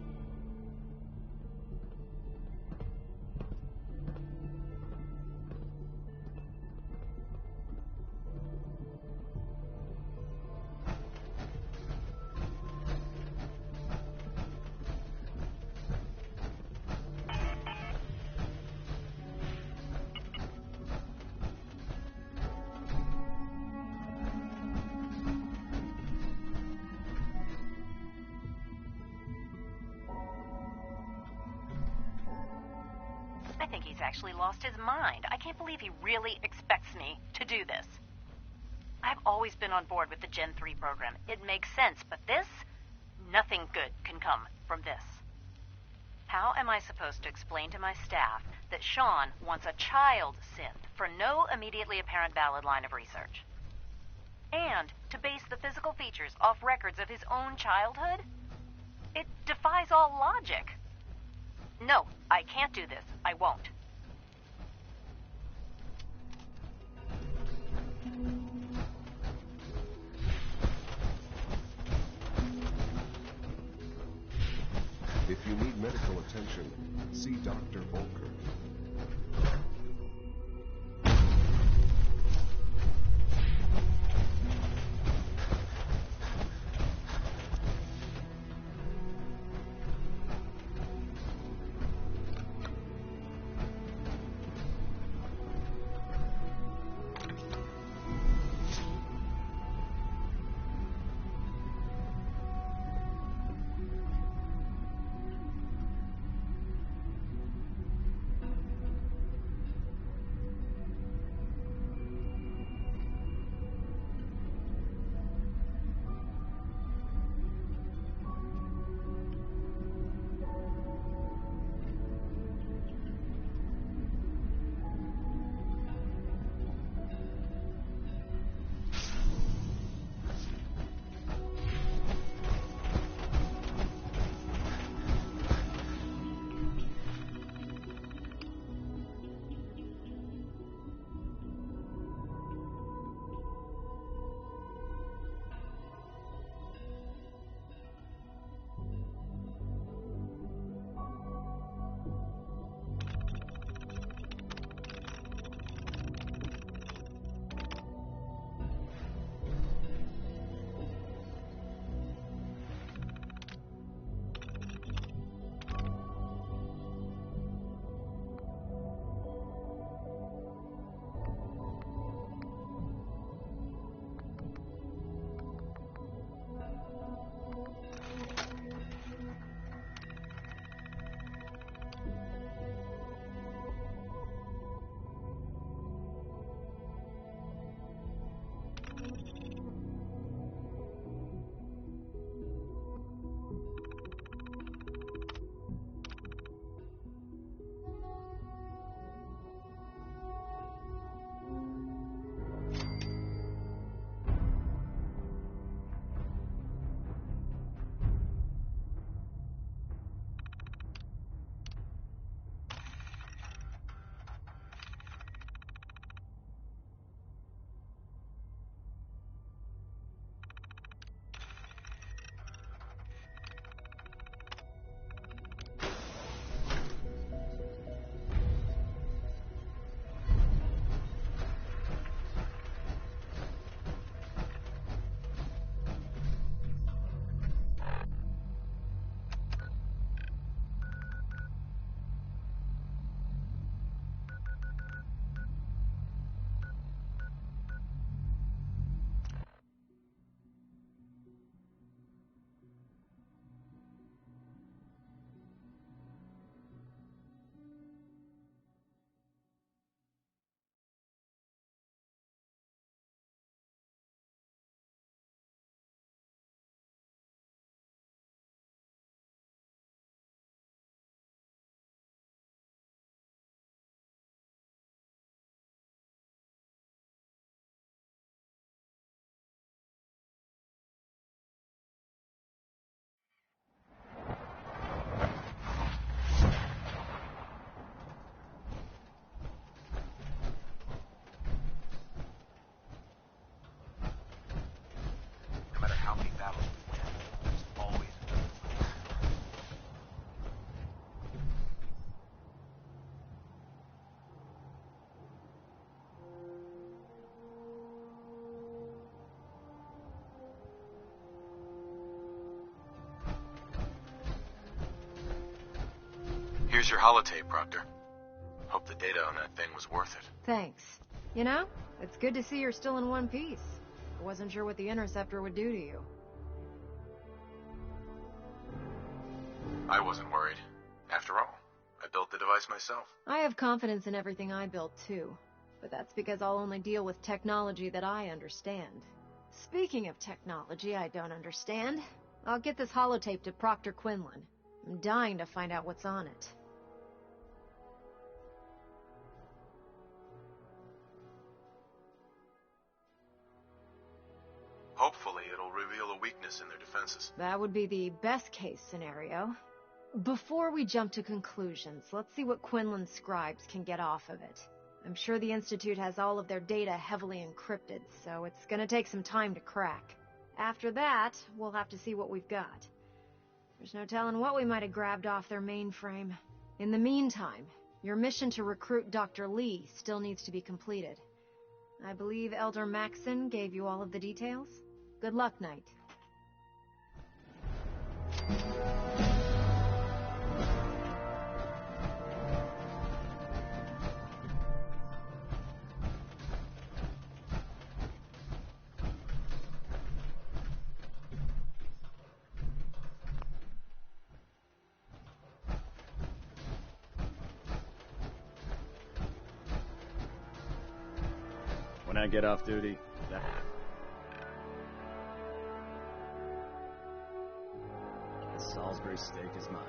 I think he's actually lost his mind. I can't believe he really expects me to do this. I've always been on board with the Gen 3 program. It makes sense, but this? Nothing good can come from this. How am I supposed to explain to my staff that Sean wants a child synth for no immediately apparent valid line of research? And to base the physical features off records of his own childhood? It defies all logic. No, I can't do this. I won't. If you need medical attention, see Dr. Volker. Here's your holotape, Proctor. Hope the data on that thing was worth it. Thanks. You know, it's good to see you're still in one piece. I wasn't sure what the Interceptor would do to you. I wasn't worried. After all, I built the device myself. I have confidence in everything I built, too. But that's because I'll only deal with technology that I understand. Speaking of technology I don't understand, I'll get this holotape to Proctor Quinlan. I'm dying to find out what's on it. Hopefully it'll reveal a weakness in their defenses. That would be the best-case scenario. Before we jump to conclusions, let's see what Quinlan's scribes can get off of it. I'm sure the Institute has all of their data heavily encrypted, so it's gonna take some time to crack. After that, we'll have to see what we've got. There's no telling what we might have grabbed off their mainframe. In the meantime, your mission to recruit Dr. Lee still needs to be completed. I believe Elder Maxson gave you all of the details? Good luck, Knight. When I get off duty, the Salisbury steak is mine.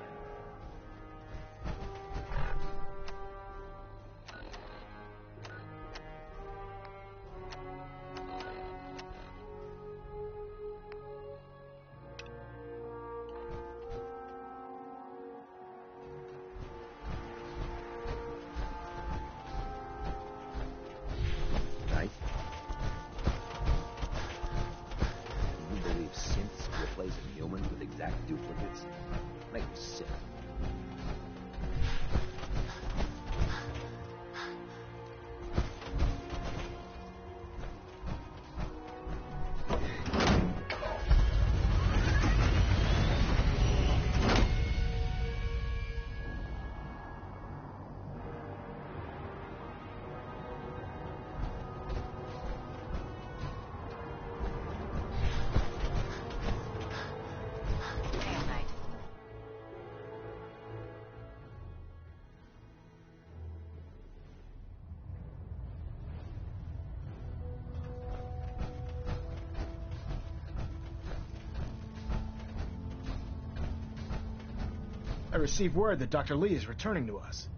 I received word that Dr. Lee is returning to us.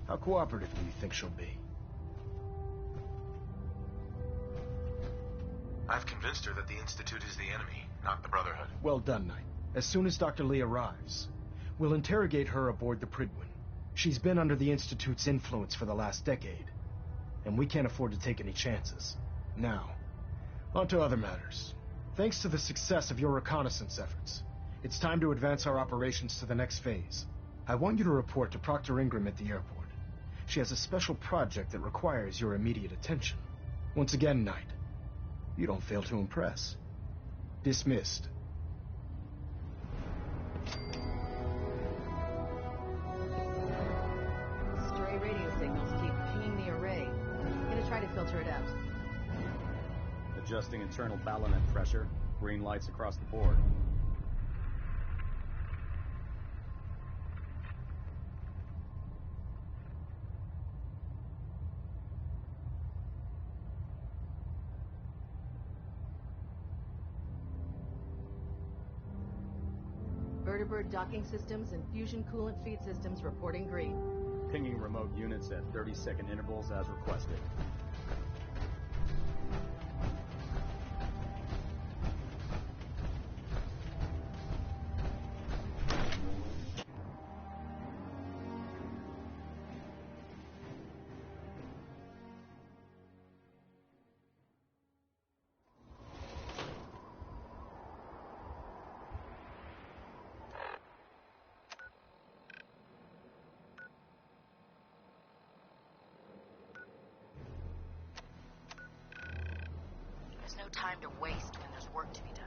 How cooperative do you think she'll be? I've convinced her that the Institute is the enemy, not the Brotherhood. Well done, Knight. As soon as Dr. Lee arrives, we'll interrogate her aboard the Prydwen. She's been under the Institute's influence for the last decade, and we can't afford to take any chances. Now, on to other matters. Thanks to the success of your reconnaissance efforts, it's time to advance our operations to the next phase. I want you to report to Proctor Ingram at the airport. She has a special project that requires your immediate attention. Once again, Knight, you don't fail to impress. Dismissed. Stray radio signals keep pinging the array. I'm gonna try to filter it out. Adjusting internal ballonet pressure. Green lights across the board. Vertibird docking systems and fusion coolant feed systems reporting green. Pinging remote units at 30-second intervals as requested. There's no time to waste when there's work to be done.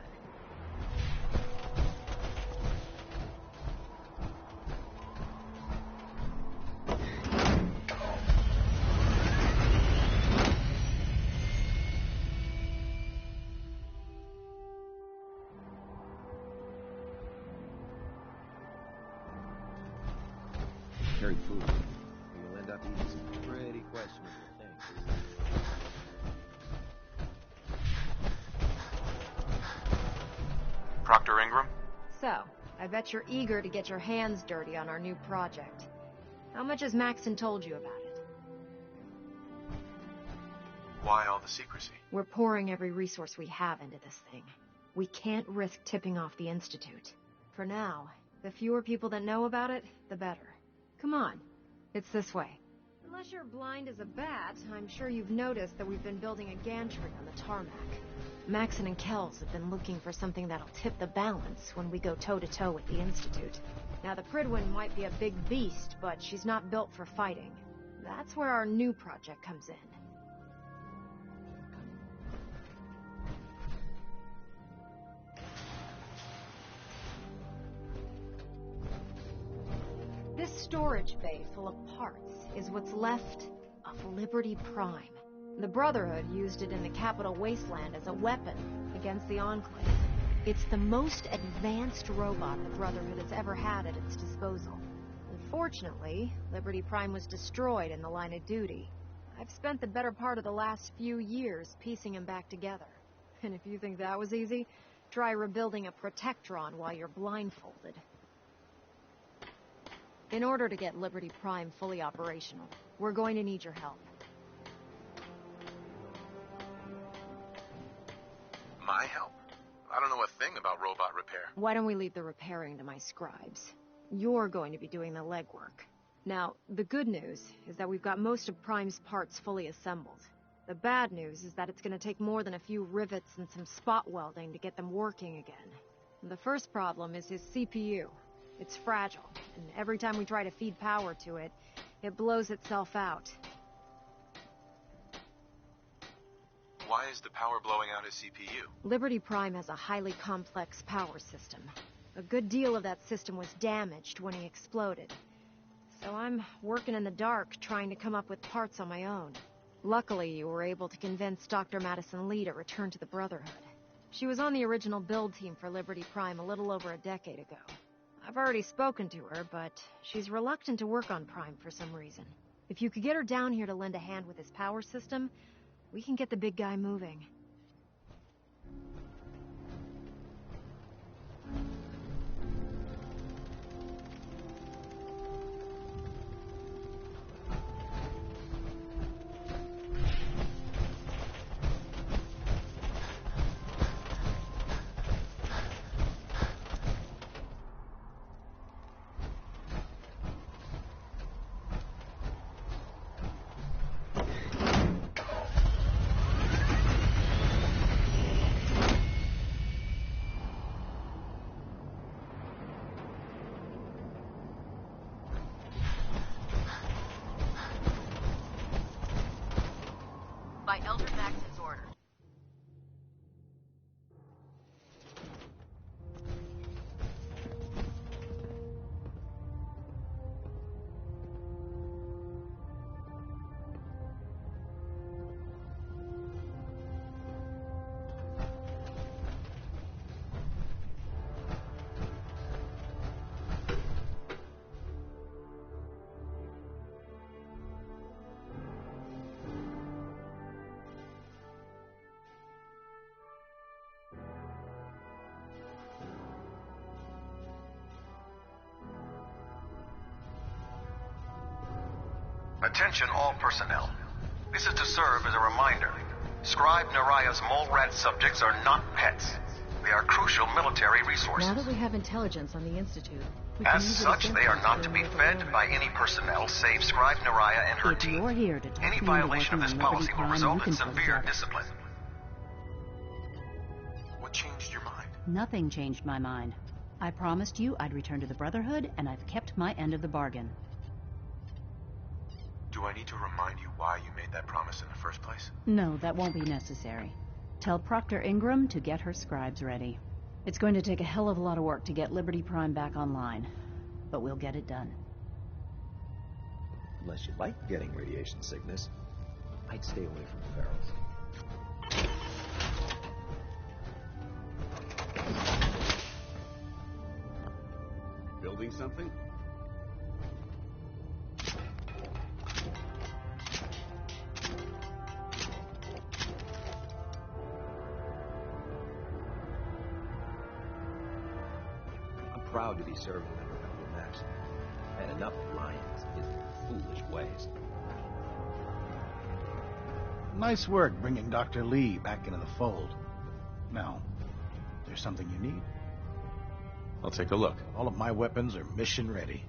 very foolish. And you'll end up eating some pretty questionable things. Proctor Ingram? So, I bet you're eager to get your hands dirty on our new project. How much has Maxon told you about it? Why all the secrecy? We're pouring every resource we have into this thing. We can't risk tipping off the Institute. For now, the fewer people that know about it, the better. Come on, it's this way. Unless you're blind as a bat, I'm sure you've noticed that we've been building a gantry on the tarmac. Maxon and Kells have been looking for something that'll tip the balance when we go toe-to-toe with the Institute. Now, the Prydwen might be a big beast, but she's not built for fighting. That's where our new project comes in. This storage bay full of parts is what's left of Liberty Prime. The Brotherhood used it in the Capital Wasteland as a weapon against the Enclave. It's the most advanced robot the Brotherhood has ever had at its disposal. Unfortunately, Liberty Prime was destroyed in the line of duty. I've spent the better part of the last few years piecing him back together. And if you think that was easy, try rebuilding a Protectron while you're blindfolded. In order to get Liberty Prime fully operational, we're going to need your help. My help? I don't know a thing about robot repair. Why don't we leave the repairing to my scribes? You're going to be doing the legwork. Now, the good news is that we've got most of Prime's parts fully assembled. The bad news is that it's going to take more than a few rivets and some spot welding to get them working again. The first problem is his CPU. It's fragile, and every time we try to feed power to it, it blows itself out. Why is the power blowing out his CPU? Liberty Prime has a highly complex power system. A good deal of that system was damaged when he exploded. So I'm working in the dark, trying to come up with parts on my own. Luckily, you were able to convince Dr. Madison Lee to return to the Brotherhood. She was on the original build team for Liberty Prime a little over a decade ago. I've already spoken to her, but she's reluctant to work on Prime for some reason. If you could get her down here to lend a hand with his power system, we can get the big guy moving. By Eldred Maxon's order. Attention all personnel. This is to serve as a reminder. Scribe Naraya's mole rat subjects are not pets. They are crucial military resources. Now that we have intelligence on the Institute, as such, they are not to be fed by any personnel save Scribe Naraya and her team. You're here to Any violation of this policy will result in severe discipline. What changed your mind? Nothing changed my mind. I promised you I'd return to the Brotherhood, and I've kept my end of the bargain. Do I need to remind you why you made that promise in the first place? No, that won't be necessary. Tell Proctor Ingram to get her scribes ready. It's going to take a hell of a lot of work to get Liberty Prime back online, but we'll get it done. Unless you like getting radiation sickness, I'd stay away from ferals. Building something? proud to be serving under Elder Max. Had enough of Lyons and his foolish ways. Nice work bringing Dr. Lee back into the fold. Now, there's something you need? I'll take a look. All of my weapons are mission ready.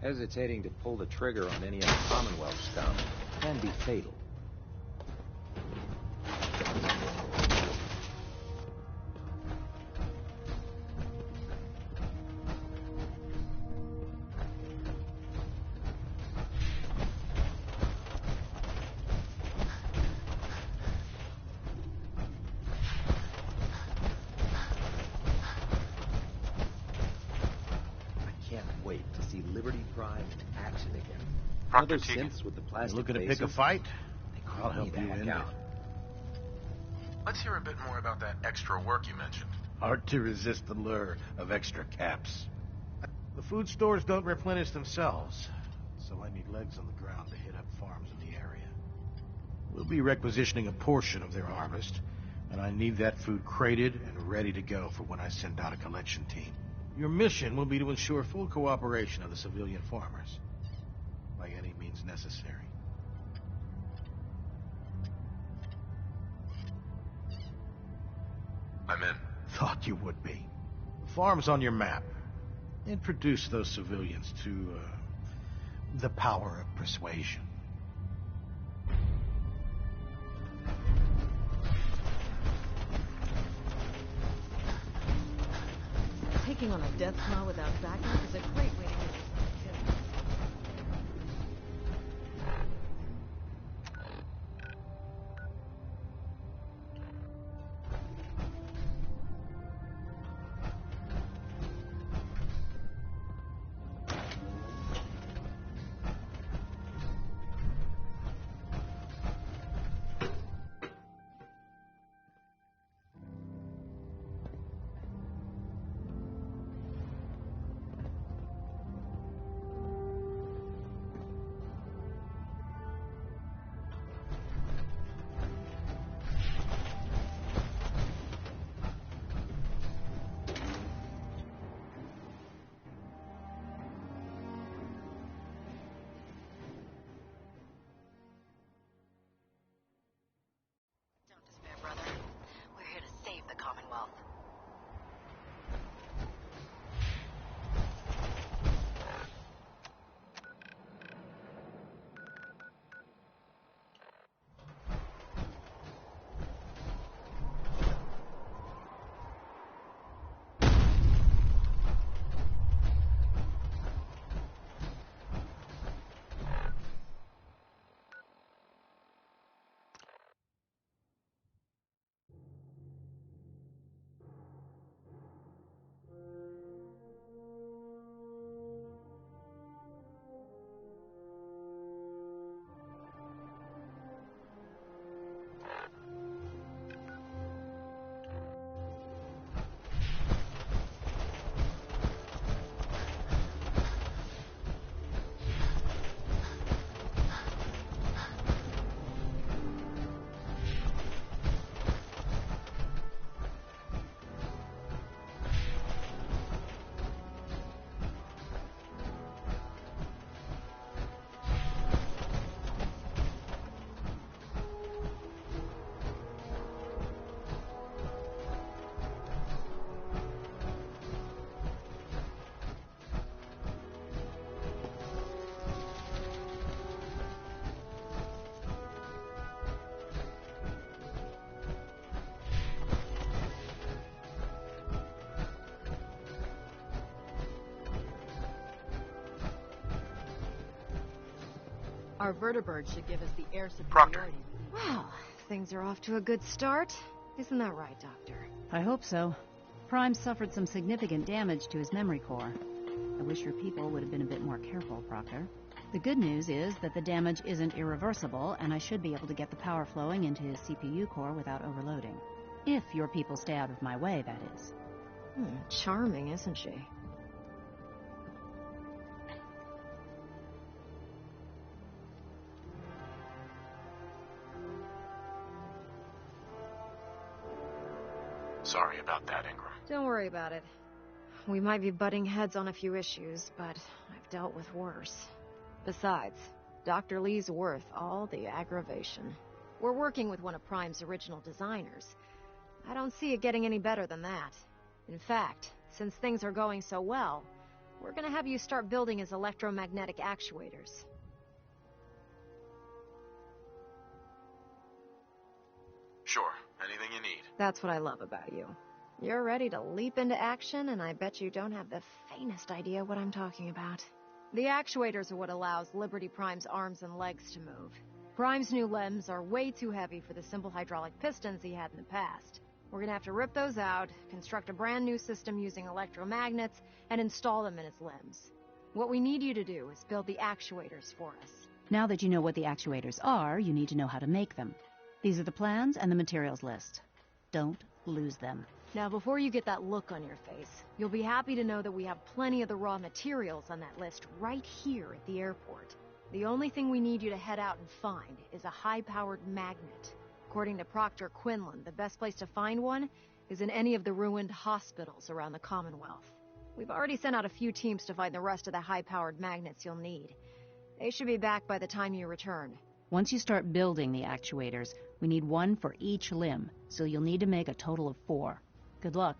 Hesitating to pull the trigger on any of the Commonwealth stuff can be fatal. Proctor synths with the plastic looking to faces? pick a fight? I'll help you in out. Let's hear a bit more about that extra work you mentioned. Hard to resist the lure of extra caps. The food stores don't replenish themselves, so I need legs on the ground to hit up farms in the area. We'll be requisitioning a portion of their harvest, and I need that food crated and ready to go for when I send out a collection team. Your mission will be to ensure full cooperation of the civilian farmers, by any means necessary. I'm in. Thought you would be. The farm's on your map. Introduce those civilians to the power of persuasion. Taking on a death knell without backup is a great way to get yourself killed. Our vertibird should give us the air Proctor. superiority. Well, things are off to a good start. Isn't that right, Doctor? I hope so. Prime suffered some significant damage to his memory core. I wish your people would have been a bit more careful, Proctor. The good news is that the damage isn't irreversible, and I should be able to get the power flowing into his CPU core without overloading. If your people stay out of my way, that is. Charming, isn't she? Sorry about that, Ingram. Don't worry about it. We might be butting heads on a few issues, but I've dealt with worse. Besides, Dr. Lee's worth all the aggravation. We're working with one of Prime's original designers. I don't see it getting any better than that. In fact, since things are going so well, we're gonna have you start building his electromagnetic actuators. Sure, anything you need. That's what I love about you. You're ready to leap into action, and I bet you don't have the faintest idea what I'm talking about. The actuators are what allows Liberty Prime's arms and legs to move. Prime's new limbs are way too heavy for the simple hydraulic pistons he had in the past. We're gonna have to rip those out, construct a brand new system using electromagnets, and install them in his limbs. What we need you to do is build the actuators for us. Now that you know what the actuators are, you need to know how to make them. These are the plans and the materials list. Don't lose them. Now, before you get that look on your face, you'll be happy to know that we have plenty of the raw materials on that list right here at the airport. The only thing we need you to head out and find is a high-powered magnet. According to Proctor Quinlan, the best place to find one is in any of the ruined hospitals around the Commonwealth. We've already sent out a few teams to find the rest of the high-powered magnets you'll need. They should be back by the time you return. Once you start building the actuators, we need one for each limb, so you'll need to make a total of 4. Good luck.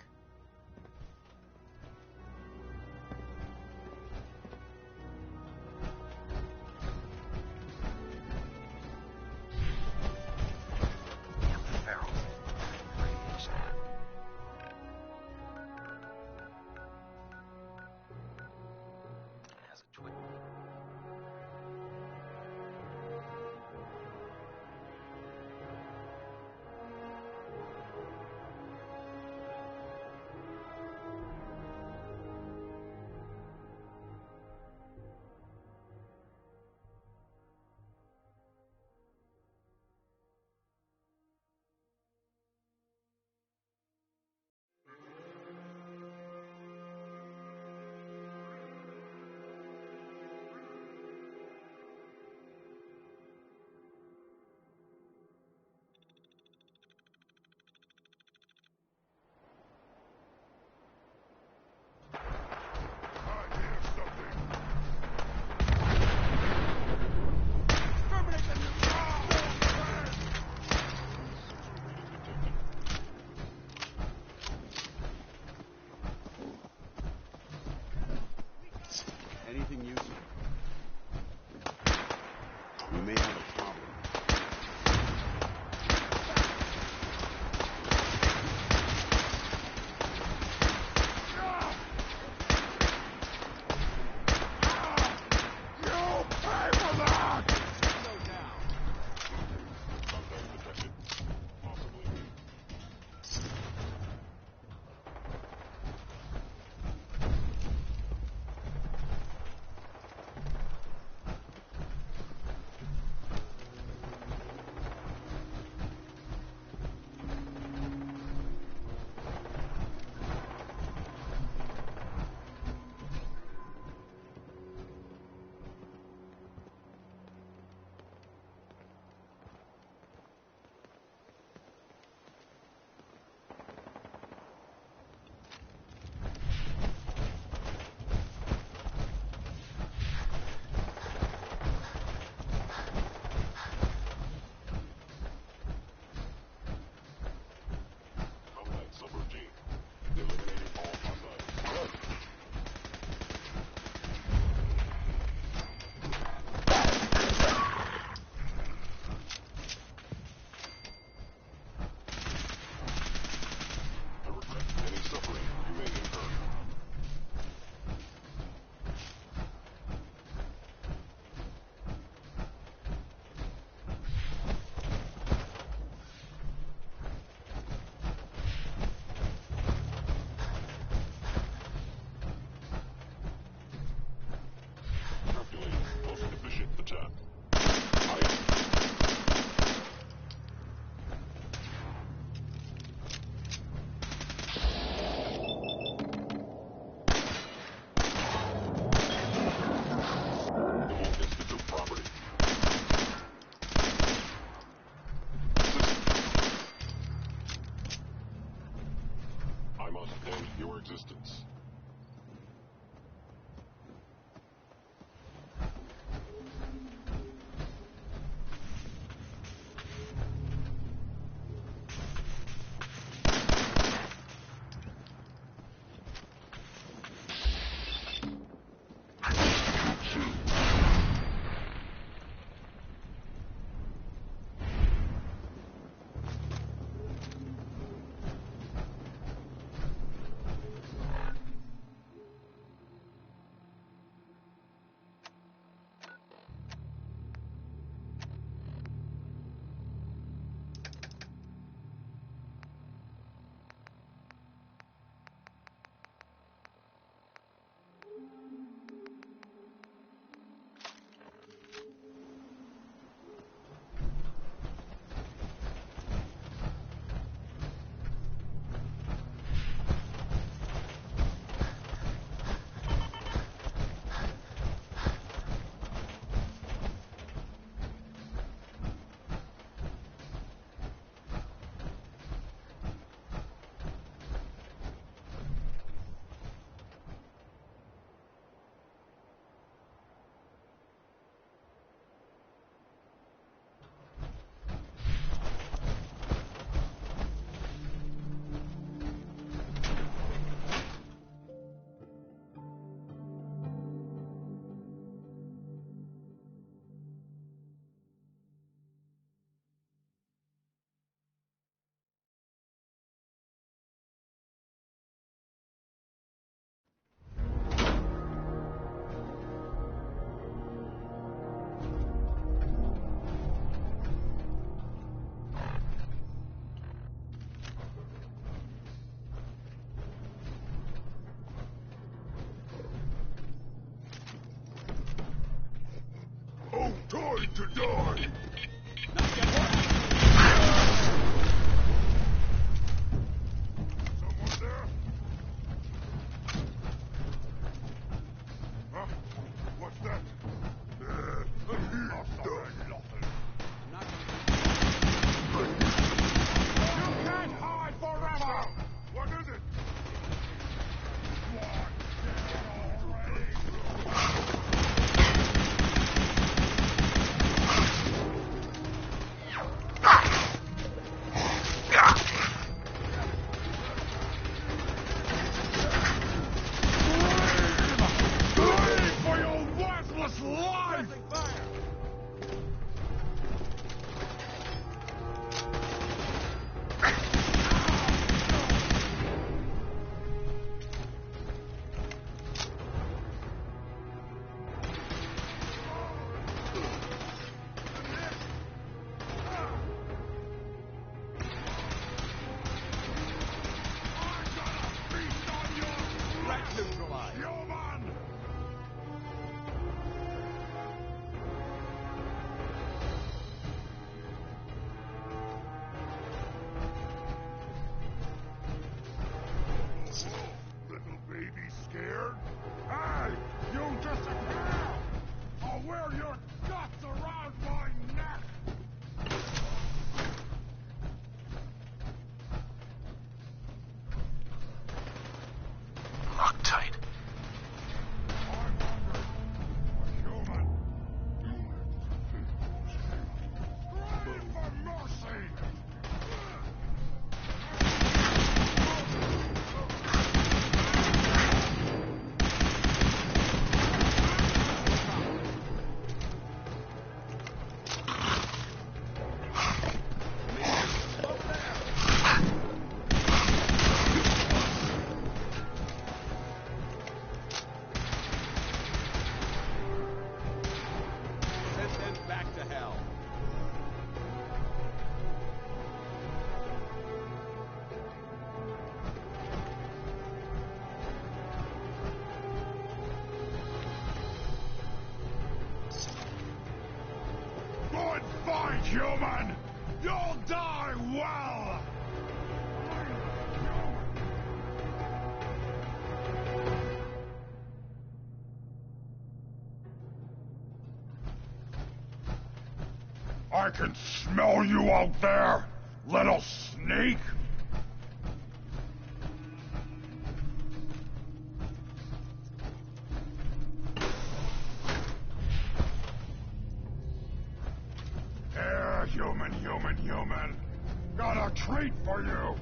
Anything useful? We may have a problem. ready to die. Someone there? Huh? What's that? You can't hide forever! What is it? What? For your worthless life! Little baby scared? Hey! You disappear! I'll wear your guts around my neck! Loctite. For mercy! Send them back to hell. Good fight, human! You'll die well! I can smell you out there, little sneak! Here, human. Got a treat for you!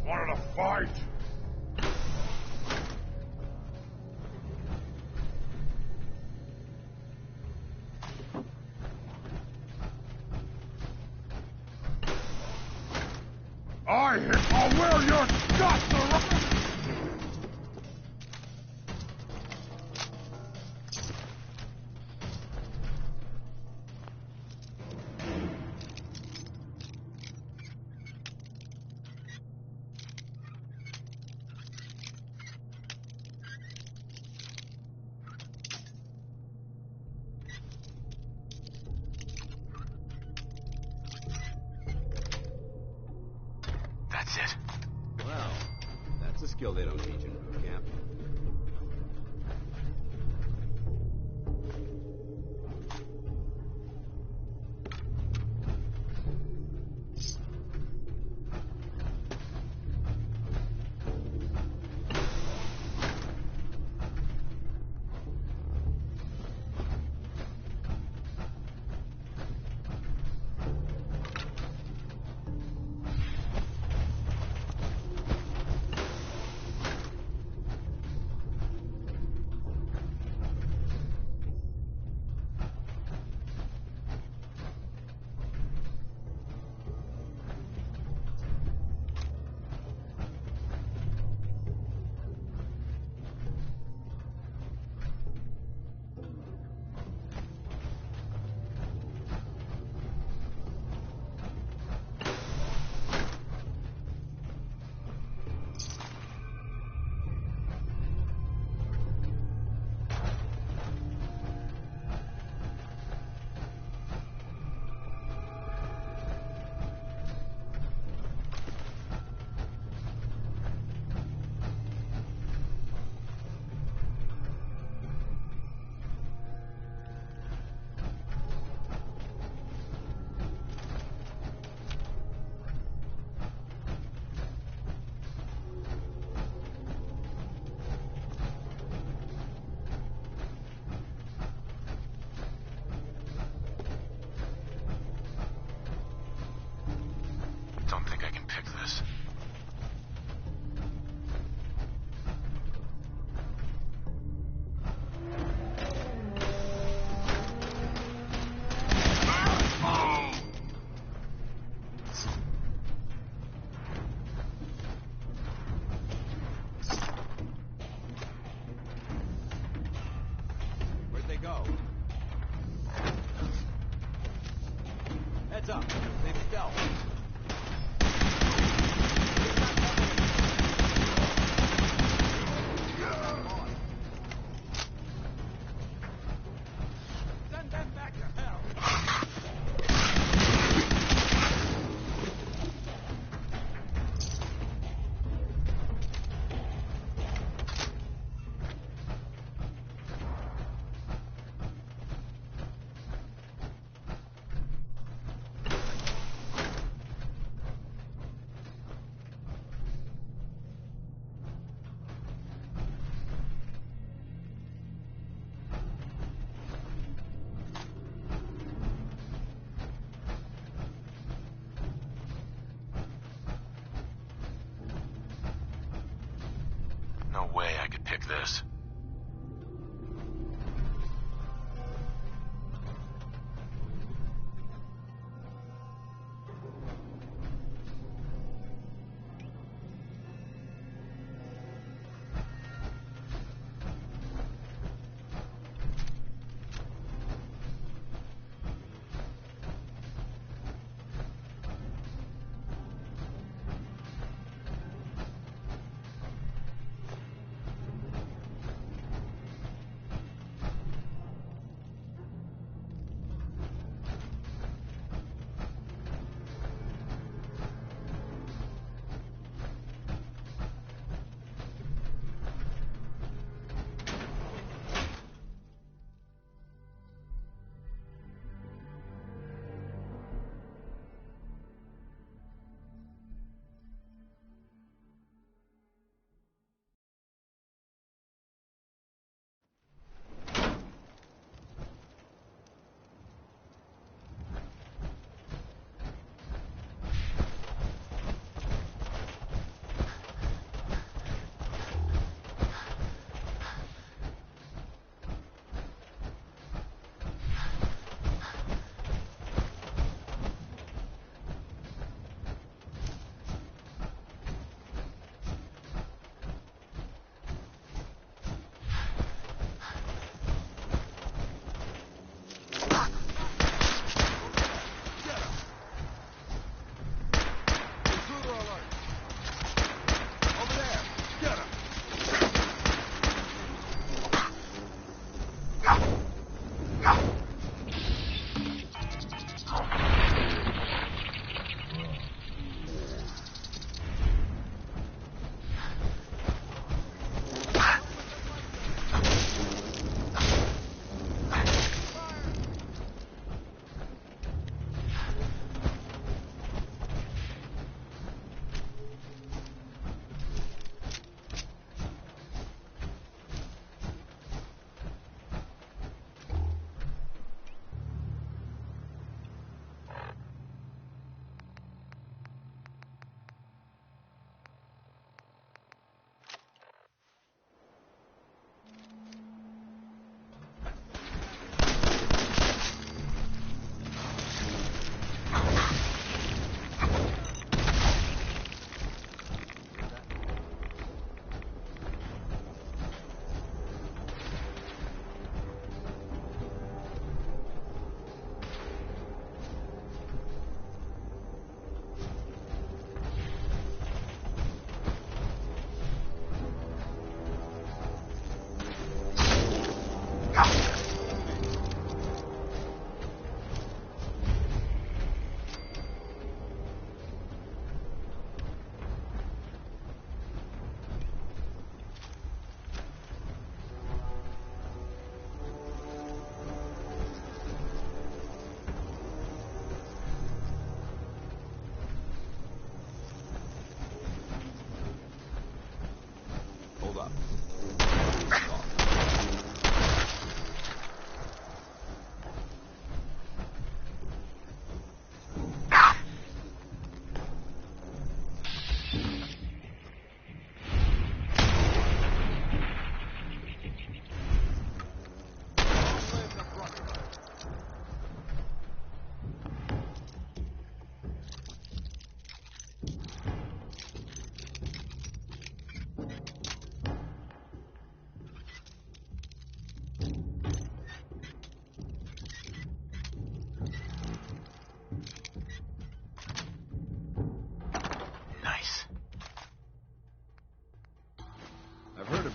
Wanted to fight? I'll wear your guts around! That's it. Well, that's a skill they don't teach in boot camp. Heads up. They've stealth. Send them back to hell.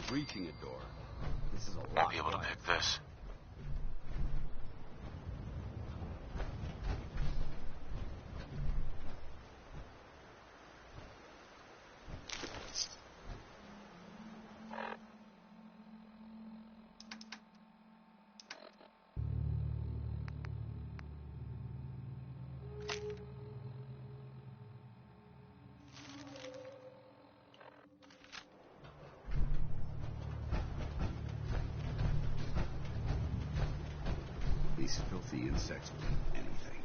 breaching a door. This is a lot. Won't be able to pick this. These filthy insects will eat anything.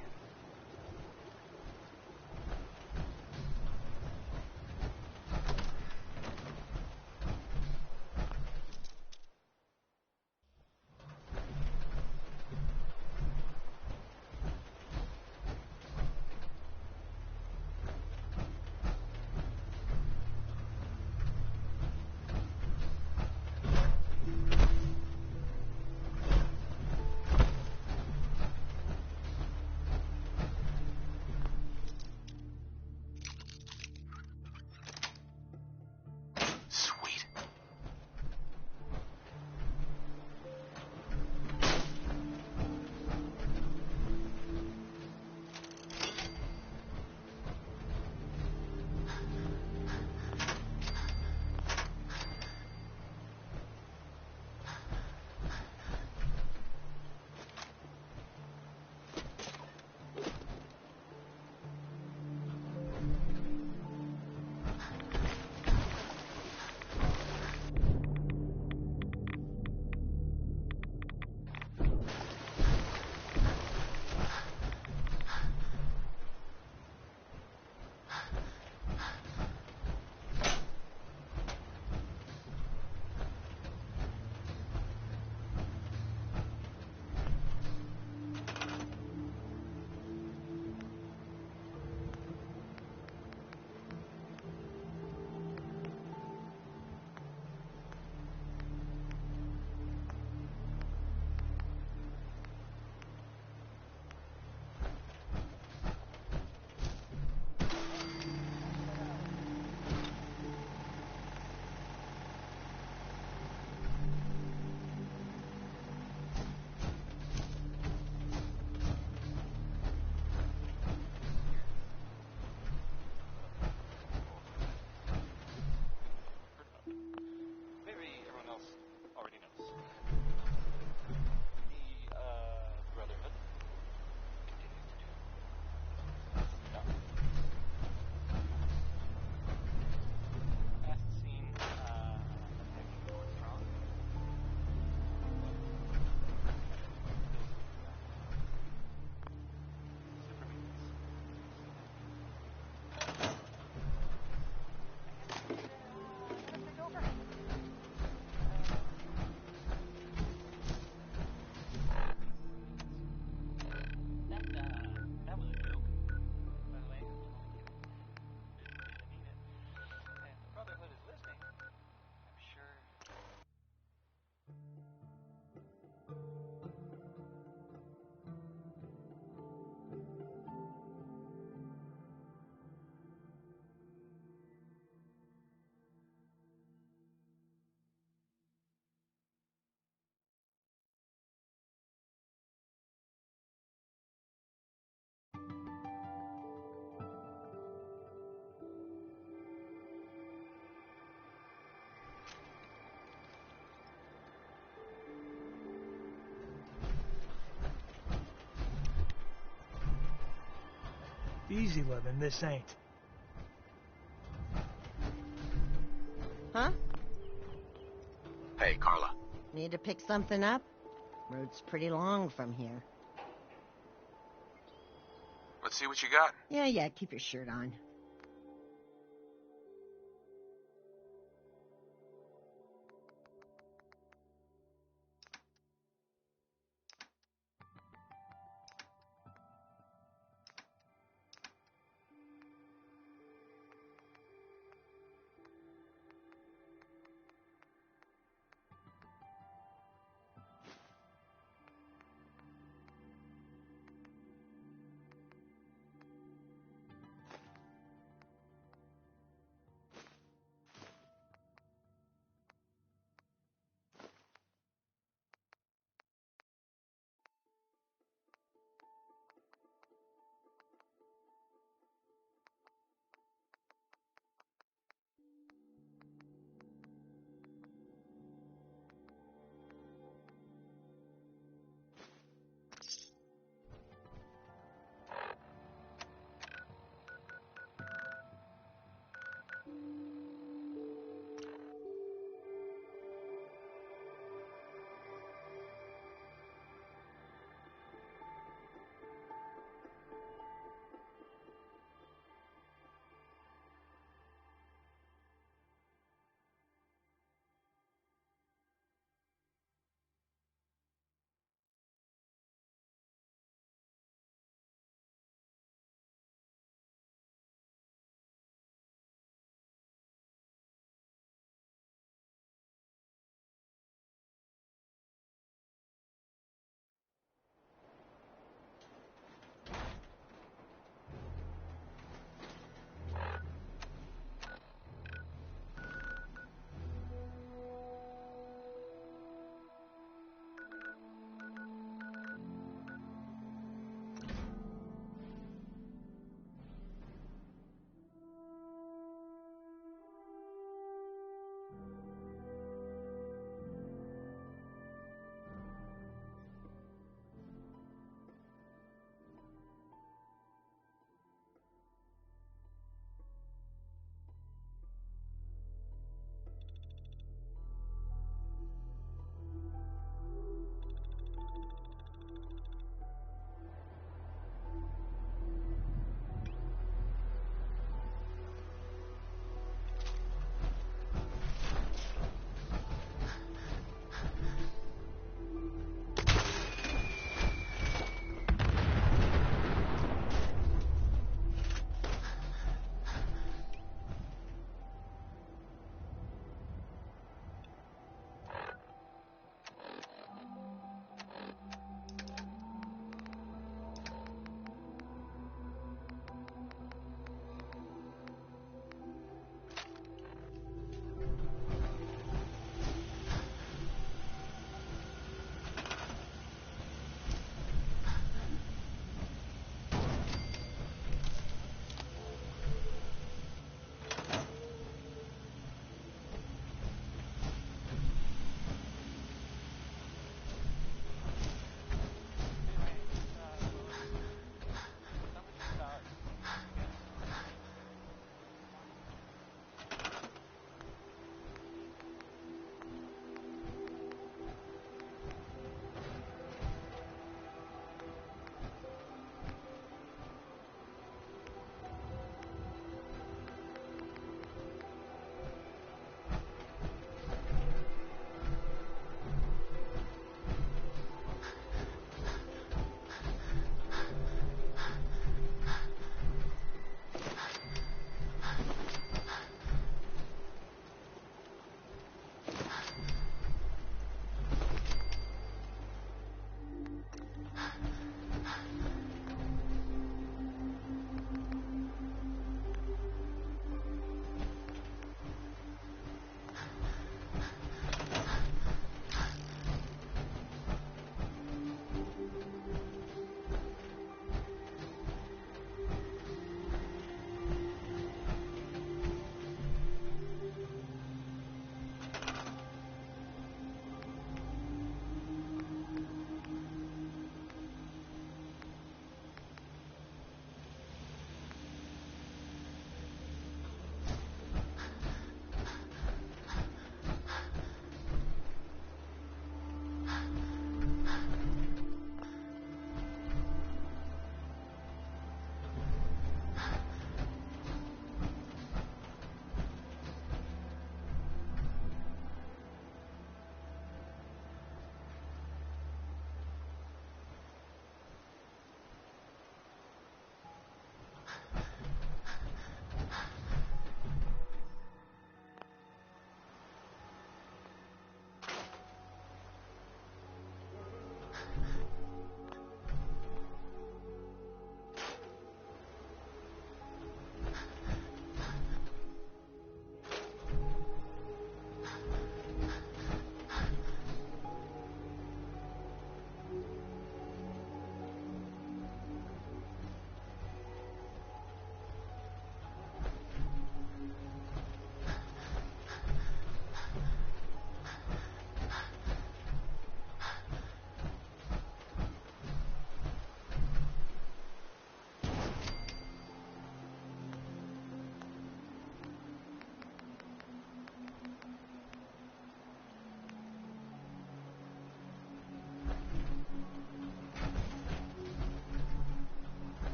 Easy living, this ain't. Huh? Hey, Carla. Need to pick something up? Road's pretty long from here. Let's see what you got. Yeah, keep your shirt on.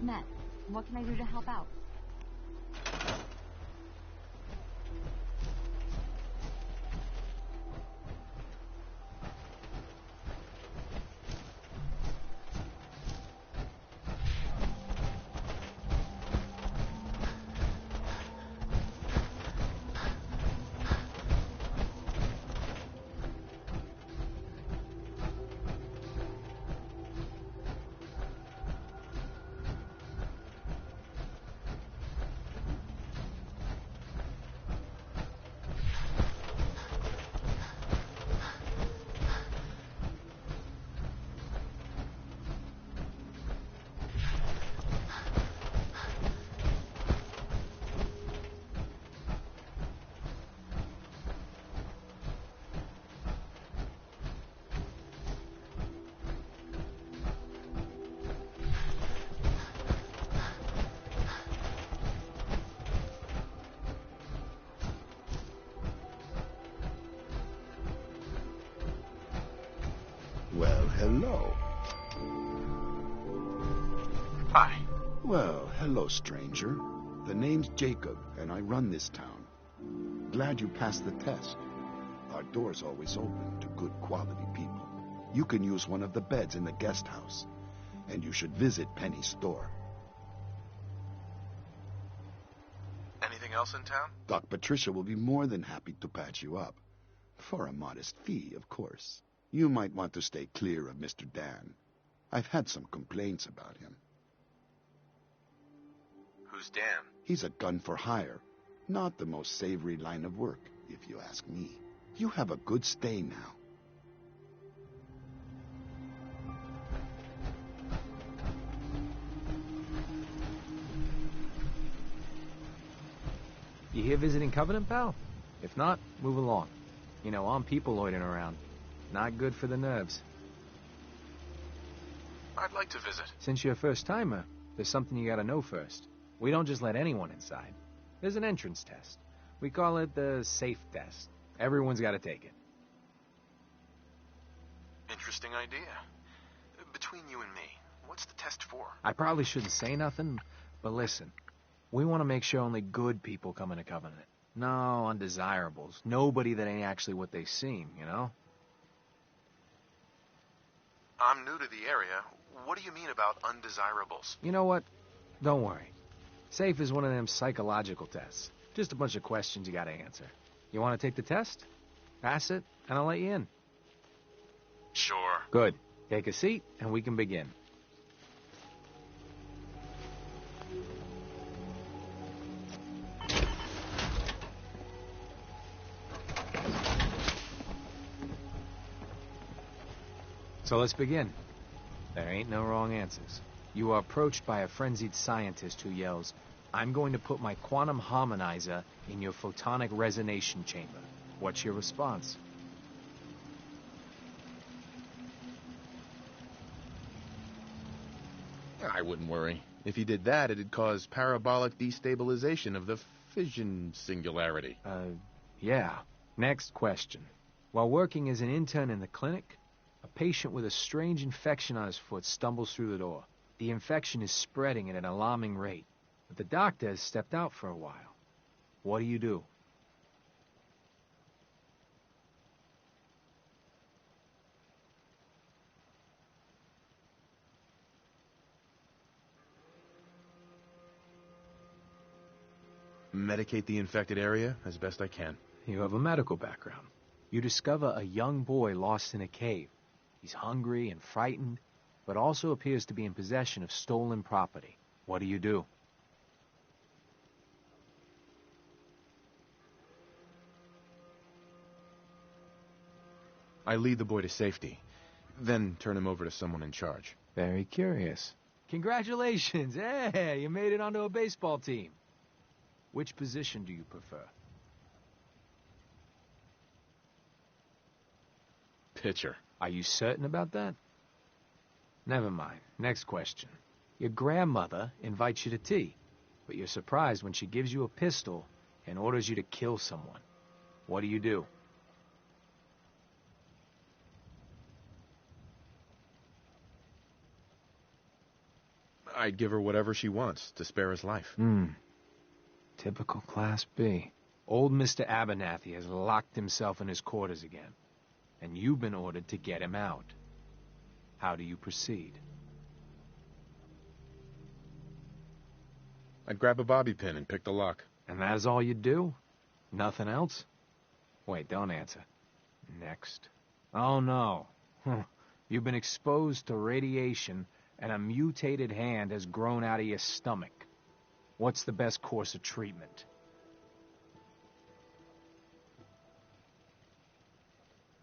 met. What can I do to help out? Well, hello. Hi. Well, hello, stranger. The name's Jacob, and I run this town. Glad you passed the test. Our door's always open to good quality people. You can use one of the beds in the guest house, and you should visit Penny's store. Anything else in town? Doc Patricia will be more than happy to patch you up. For a modest fee, of course. You might want to stay clear of Mr. Dan. I've had some complaints about him. Who's Dan? He's a gun for hire. Not the most savory line of work, if you ask me. You have a good stay now. You here visiting Covenant, pal? If not, move along. You know, I'm people loitering around. Not good for the nerves. I'd like to visit. Since you're a first-timer, there's something you gotta know first. We don't just let anyone inside. There's an entrance test. We call it the safe test. Everyone's gotta take it. Interesting idea. Between you and me, what's the test for? I probably shouldn't say nothing, but listen. We want to make sure only good people come into Covenant. No undesirables. Nobody that ain't actually what they seem, you know? I'm new to the area. What do you mean about undesirables? You know what? Don't worry. SAFE is one of them psychological tests. Just a bunch of questions you gotta answer. You want to take the test? Pass it, and I'll let you in. Sure. Good. Take a seat, and we can begin. So let's begin. There ain't no wrong answers. You are approached by a frenzied scientist who yells, "I'm going to put my quantum harmonizer in your photonic resonation chamber." What's your response? I wouldn't worry. If he did that, it'd cause parabolic destabilization of the fission singularity. Yeah. Next question. While working as an intern in the clinic, a patient with a strange infection on his foot stumbles through the door. The infection is spreading at an alarming rate, but the doctor has stepped out for a while. What do you do? Medicate the infected area as best I can. You have a medical background. You discover a young boy lost in a cave. He's hungry and frightened, but also appears to be in possession of stolen property. What do you do? I lead the boy to safety, then turn him over to someone in charge. Very curious. Congratulations! Hey, you made it onto a baseball team. Which position do you prefer? Pitcher. Are you certain about that? Never mind. Next question. Your grandmother invites you to tea, but you're surprised when she gives you a pistol and orders you to kill someone. What do you do? I'd give her whatever she wants to spare his life. Typical Class B. Old Mr. Abernathy has locked himself in his quarters again, and you've been ordered to get him out. How do you proceed? I'd grab a bobby pin and pick the lock. And that is all you do? Nothing else? Wait, don't answer. Next. Oh, no. You've been exposed to radiation, and a mutated hand has grown out of your stomach. What's the best course of treatment?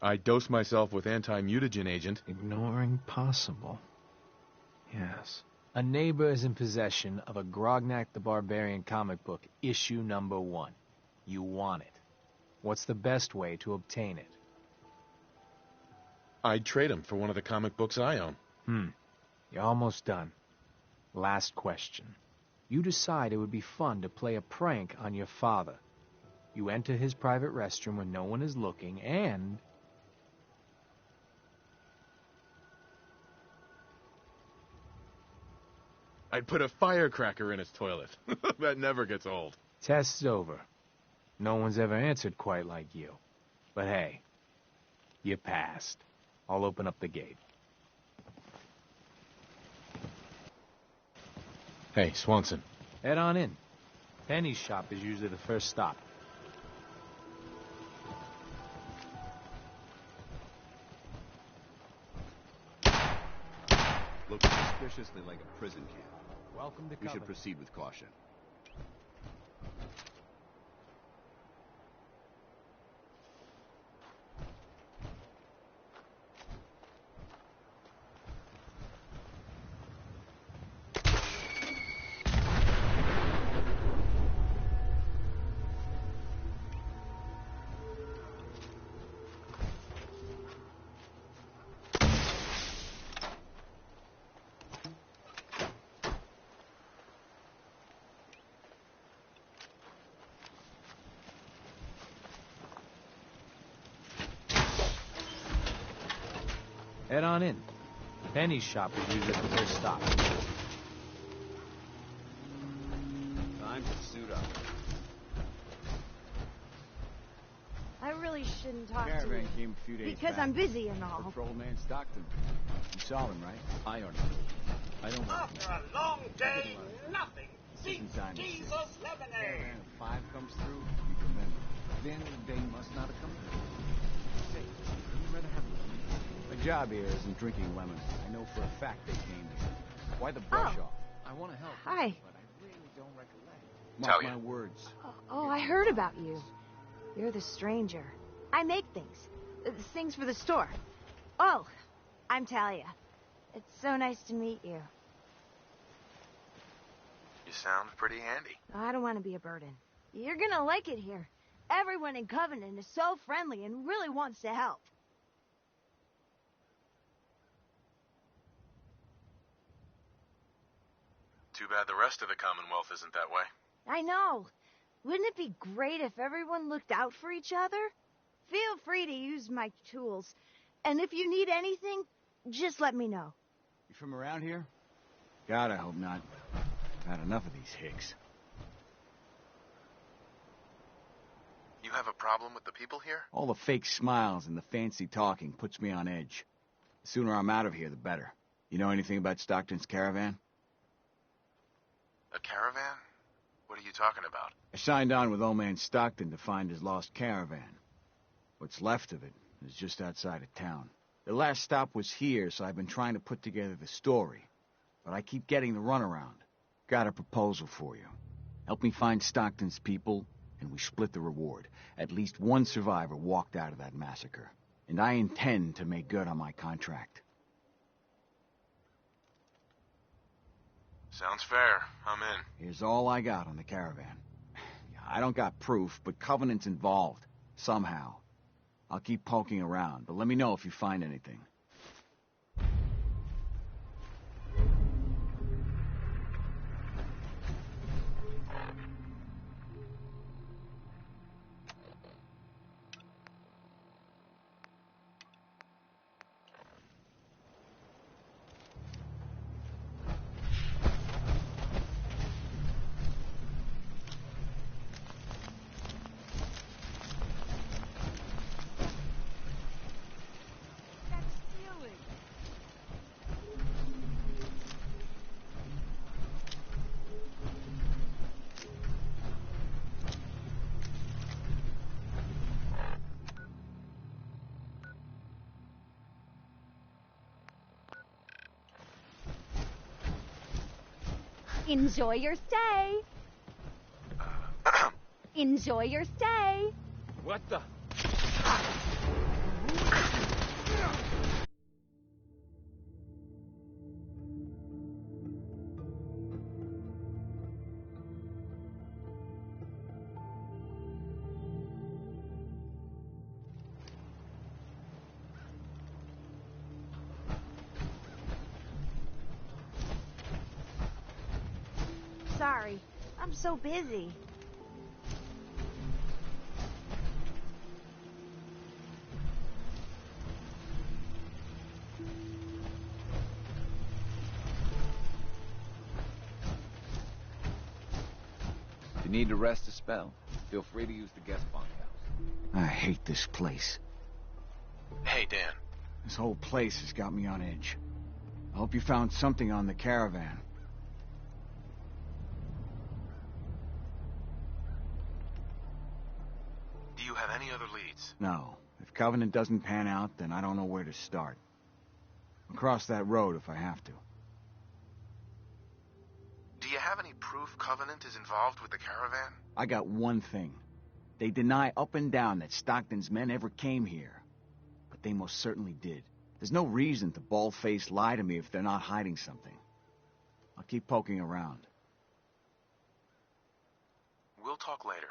I dose myself with anti-mutagen agent. Ignoring possible. Yes. A neighbor is in possession of a Grognak the Barbarian comic book, issue number 1. You want it. What's the best way to obtain it? I'd trade him for one of the comic books I own. You're almost done. Last question. You decide it would be fun to play a prank on your father. You enter his private restroom when no one is looking, and... I'd put a firecracker in his toilet. That never gets old. Test's over. No one's ever answered quite like you. But hey, you passed. I'll open up the gate. Hey, Swanson. Head on in. Penny's shop is usually the first stop. Looks suspiciously like a prison camp. Welcome to We should Covenant. proceed with caution. Head on in. Penny's shop is usually the first stop. Time to suit up. I really shouldn't talk to Caravan you. came a few days Because back. I'm busy and all. Patrolman Stockton. You saw him, right? I don't know. I don't want After a long day, nothing Isn't time beats to Jesus sit. lemonade. Caravan of 5 comes through, you remember. Then the day must not have come through. Say, you'd rather have lemon? My job here isn't drinking lemon. I know for a fact they came here. Why the brush off? I want to help. Hi. But I really don't recollect. Mark my words. Oh, I heard about you. You're the stranger. I make things. Things for the store. Oh, I'm Talia. It's so nice to meet you. You sound pretty handy. I don't want to be a burden. You're gonna like it here. Everyone in Covenant is so friendly and really wants to help. Too bad the rest of the Commonwealth isn't that way. I know. Wouldn't it be great if everyone looked out for each other? Feel free to use my tools. And if you need anything, just let me know. You from around here? God, I hope not. I've had enough of these hicks. You have a problem with the people here? All the fake smiles and the fancy talking puts me on edge. The sooner I'm out of here, the better. You know anything about Stockton's caravan? A caravan? What are you talking about? I signed on with old man Stockton to find his lost caravan. What's left of it is just outside of town. The last stop was here, so I've been trying to put together the story. But I keep getting the runaround. Got a proposal for you. Help me find Stockton's people, and we split the reward. At least one survivor walked out of that massacre. And I intend to make good on my contract. Sounds fair. I'm in. Here's all I got on the caravan. I don't got proof, but Covenant's involved. Somehow. I'll keep poking around, but let me know if you find anything. Enjoy your stay. Enjoy your stay. What the? Sorry, I'm so busy. If you need to rest a spell, feel free to use the guest bunkhouse. I hate this place. Hey, Dan. This whole place has got me on edge. I hope you found something on the caravan. Do you have any other leads? No. If Covenant doesn't pan out, then I don't know where to start. I'll cross that road if I have to. Do you have any proof Covenant is involved with the caravan? I got one thing. They deny up and down that Stockton's men ever came here. But they most certainly did. There's no reason to bald-faced lie to me if they're not hiding something. I'll keep poking around. We'll talk later.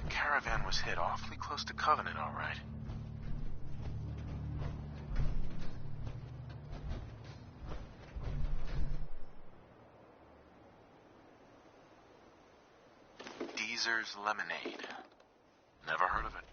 Caravan was hit awfully close to Covenant, all right. Deezer's Lemonade. Never heard of it.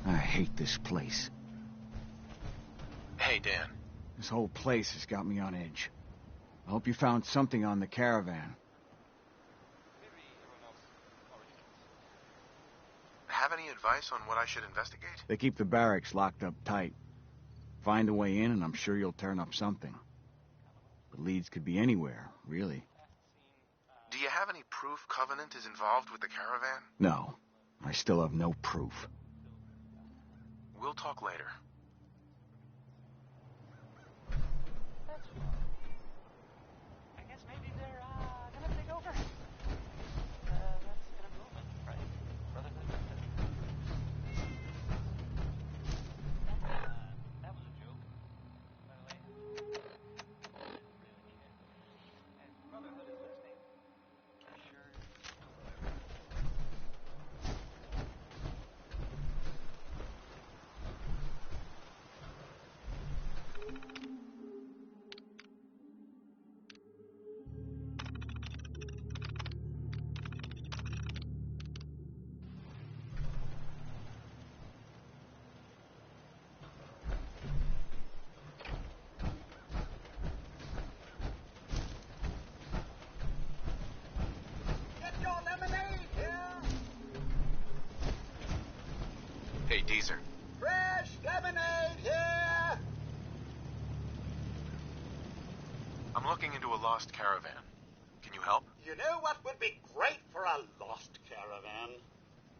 I hate this place. Hey, Dan. This whole place has got me on edge. I hope you found something on the caravan. Have any advice on what I should investigate? They keep the barracks locked up tight. Find a way in and I'm sure you'll turn up something. The leads could be anywhere, really. Do you have any proof Covenant is involved with the caravan? No, I still have no proof. We'll talk later. I guess maybe they're gonna take over. That's an improvement, right? Rather than that was a joke, by the way. And Brotherhood is listening. Sure. Hey, Deezer. Fresh lemonade here! I'm looking into a lost caravan. Can you help? You know what would be great for a lost caravan?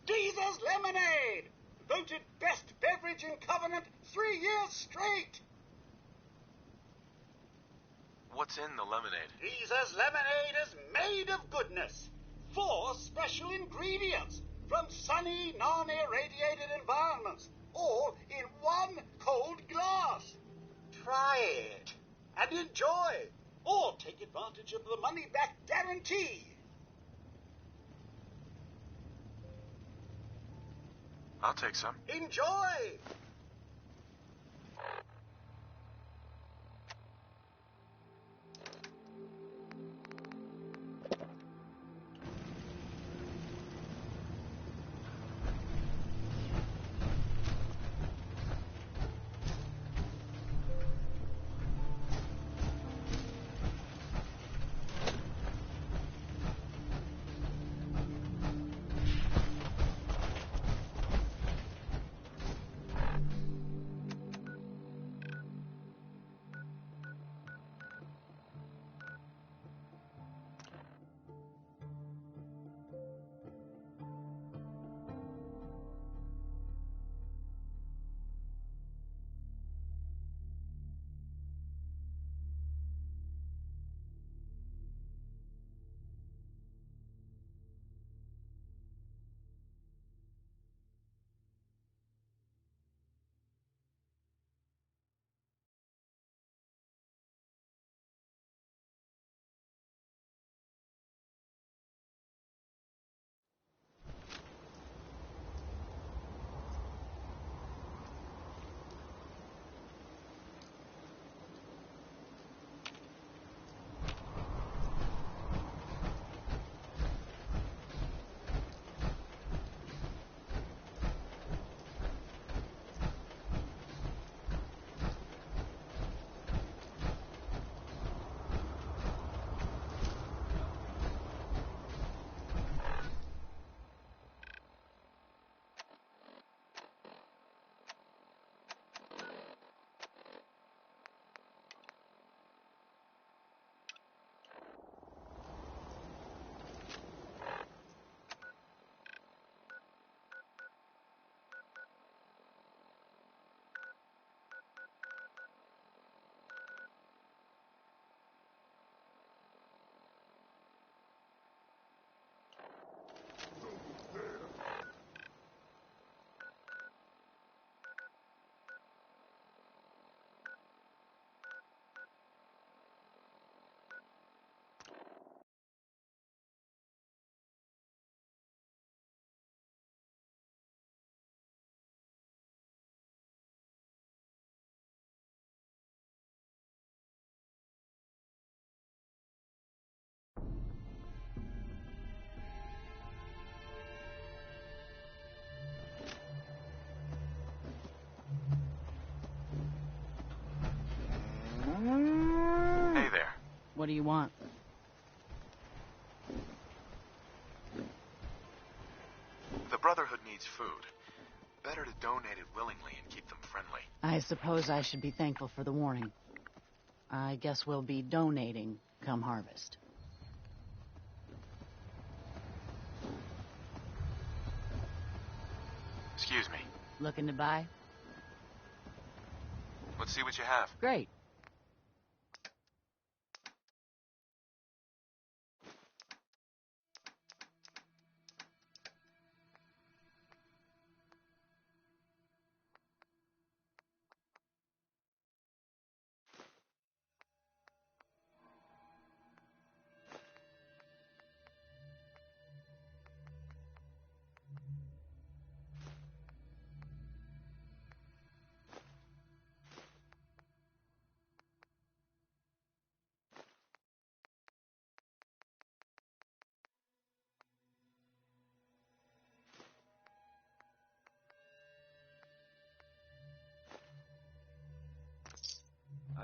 Deezer's Lemonade! Voted best beverage in Covenant 3 years straight! What's in the lemonade? Deezer's Lemonade is made of goodness. 4 special ingredients from sunny, non-irradiated environments, all in 1 cold glass. Try it and enjoy, or take advantage of the money-back guarantee. I'll take some. Enjoy! What do you want? The Brotherhood needs food. Better to donate it willingly and keep them friendly. I suppose I should be thankful for the warning. I guess we'll be donating come harvest. Excuse me. Looking to buy? Let's see what you have. Great.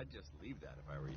I'd just leave that if I were you.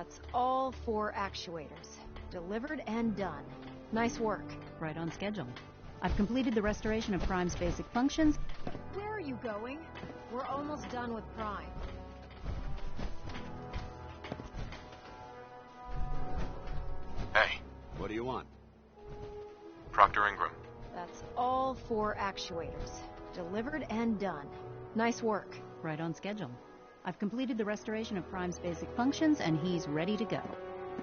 That's all 4 actuators. Delivered and done. Nice work. Right on schedule. I've completed the restoration of Prime's basic functions. Where are you going? We're almost done with Prime. Hey. What do you want? Proctor Ingram. That's all 4 actuators. Delivered and done. Nice work. Right on schedule. I've completed the restoration of Prime's basic functions, and he's ready to go.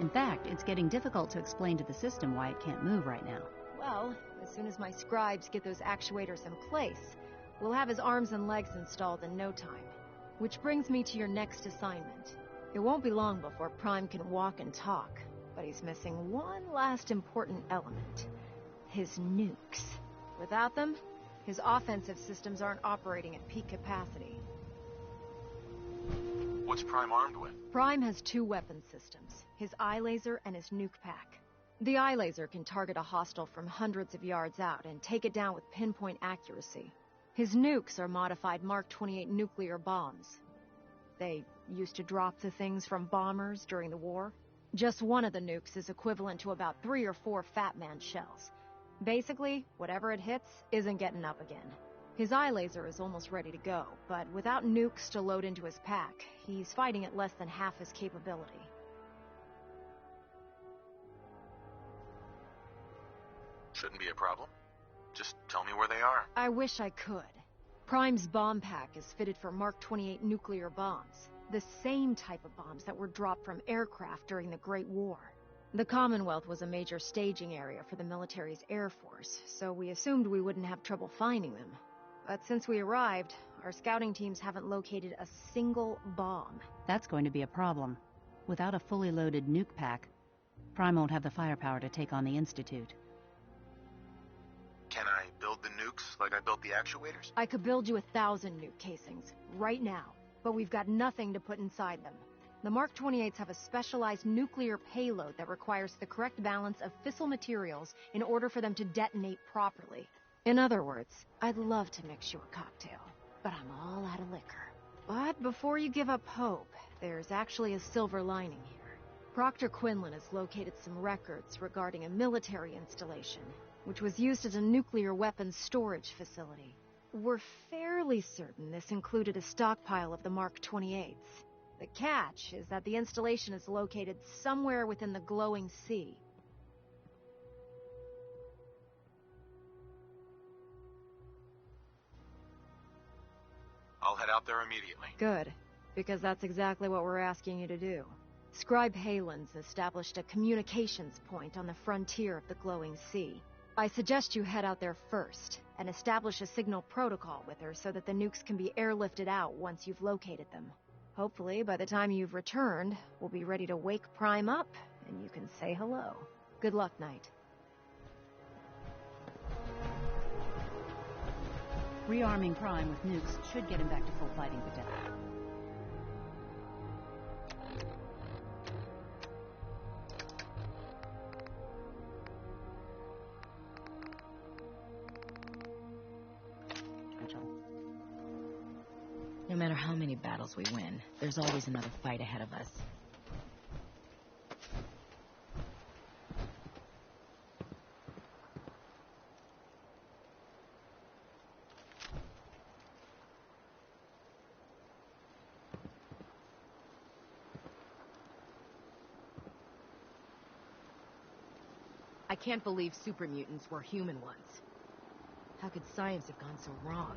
In fact, it's getting difficult to explain to the system why it can't move right now. Well, as soon as my scribes get those actuators in place, we'll have his arms and legs installed in no time. Which brings me to your next assignment. It won't be long before Prime can walk and talk, but he's missing one last important element. His nukes. Without them, his offensive systems aren't operating at peak capacity. What's Prime armed with? Prime has 2 weapon systems, his eye laser and his nuke pack. The eye laser can target a hostile from hundreds of yards out and take it down with pinpoint accuracy. His nukes are modified Mark 28 nuclear bombs. They used to drop the things from bombers during the war. Just one of the nukes is equivalent to about 3 or 4 Fat Man shells. Basically, whatever it hits isn't getting up again. His eye laser is almost ready to go, but without nukes to load into his pack, he's fighting at less than half his capability. Shouldn't be a problem. Just tell me where they are. I wish I could. Prime's bomb pack is fitted for Mark 28 nuclear bombs, the same type of bombs that were dropped from aircraft during the Great War. The Commonwealth was a major staging area for the military's Air Force, so we assumed we wouldn't have trouble finding them. But since we arrived, our scouting teams haven't located a single bomb. That's going to be a problem. Without a fully loaded nuke pack, Prime won't have the firepower to take on the Institute. Can I build the nukes like I built the actuators? I could build you 1,000 nuke casings, right now, but we've got nothing to put inside them. The Mark 28s have a specialized nuclear payload that requires the correct balance of fissile materials in order for them to detonate properly. In other words, I'd love to mix you a cocktail, but I'm all out of liquor. But before you give up hope, there's actually a silver lining here. Proctor Quinlan has located some records regarding a military installation, which was used as a nuclear weapons storage facility. We're fairly certain this included a stockpile of the Mark 28s. The catch is that the installation is located somewhere within the glowing sea. I'll head out there immediately. Good, because that's exactly what we're asking you to do. Scribe Halen's established a communications point on the frontier of the glowing sea. I suggest you head out there first, and establish a signal protocol with her so that the nukes can be airlifted out once you've located them. Hopefully, by the time you've returned, we'll be ready to wake Prime up, and you can say hello. Good luck, Knight. Rearming Prime with nukes should get him back to full fighting potential. No matter how many battles we win, there's always another fight ahead of us. I can't believe super mutants were human ones. How could science have gone so wrong?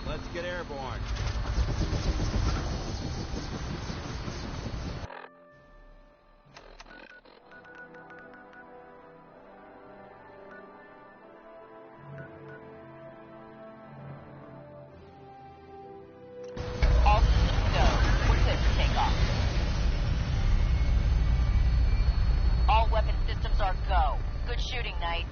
Let's get airborne. All systems go. We're good for takeoff. All weapon systems are go. shooting, Knight.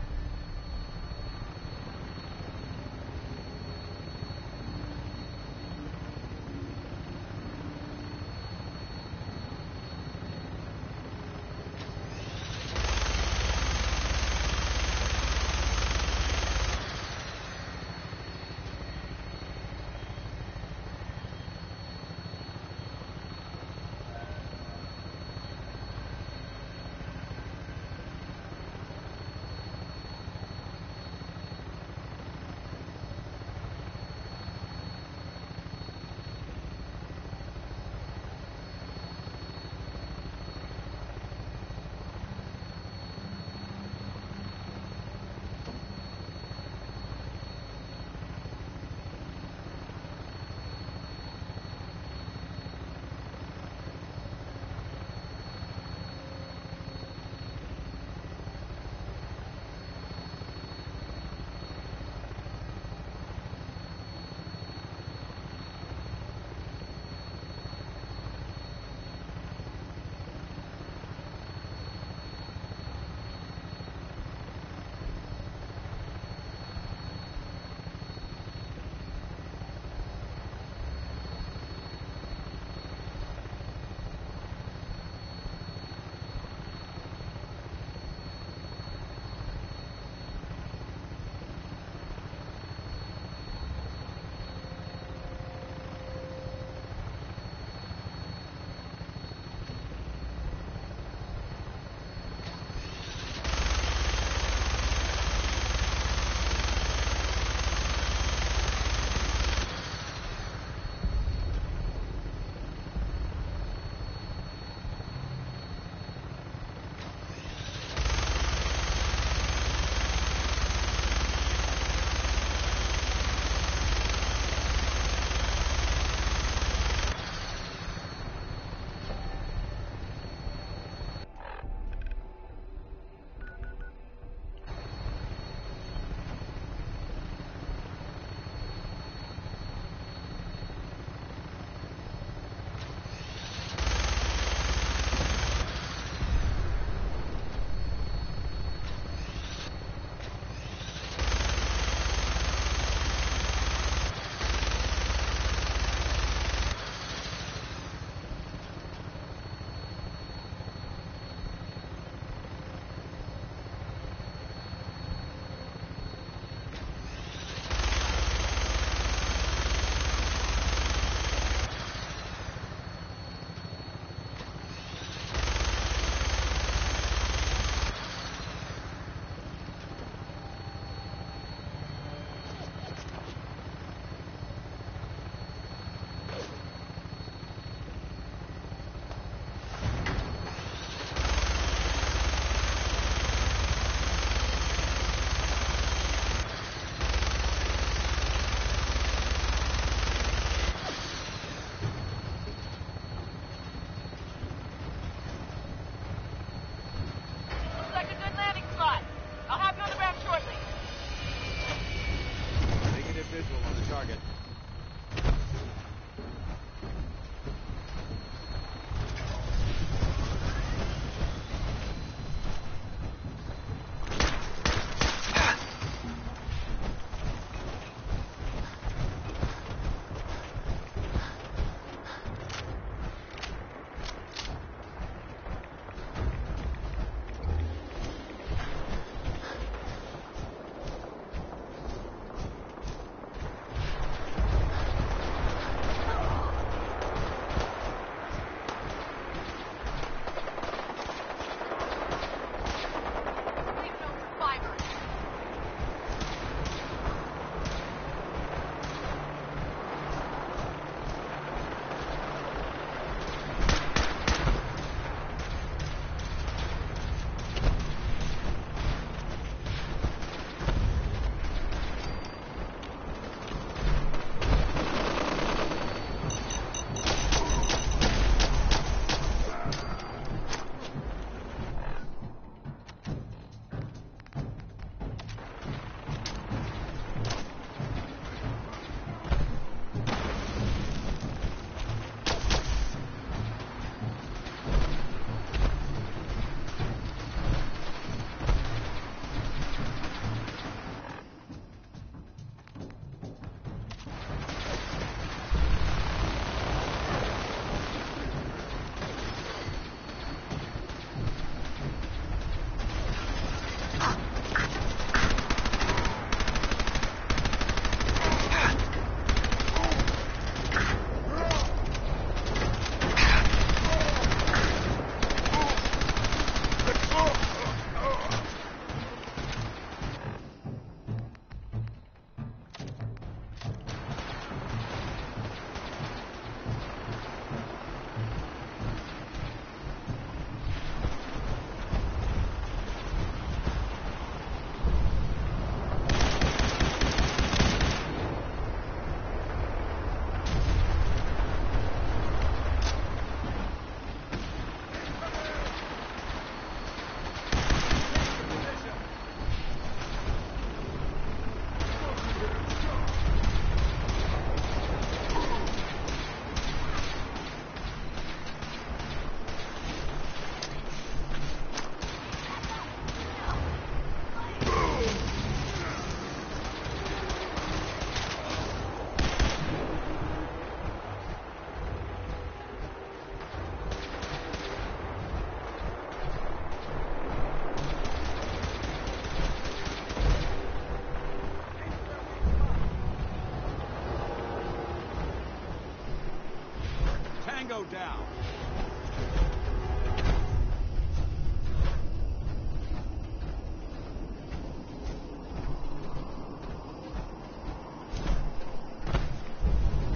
down.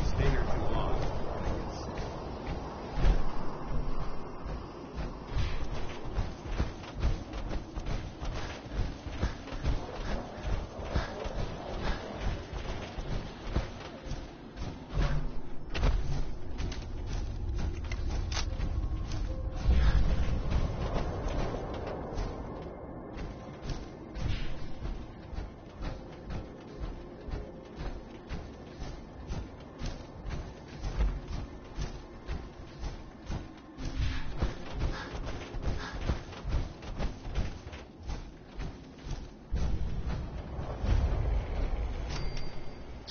Stay here too long.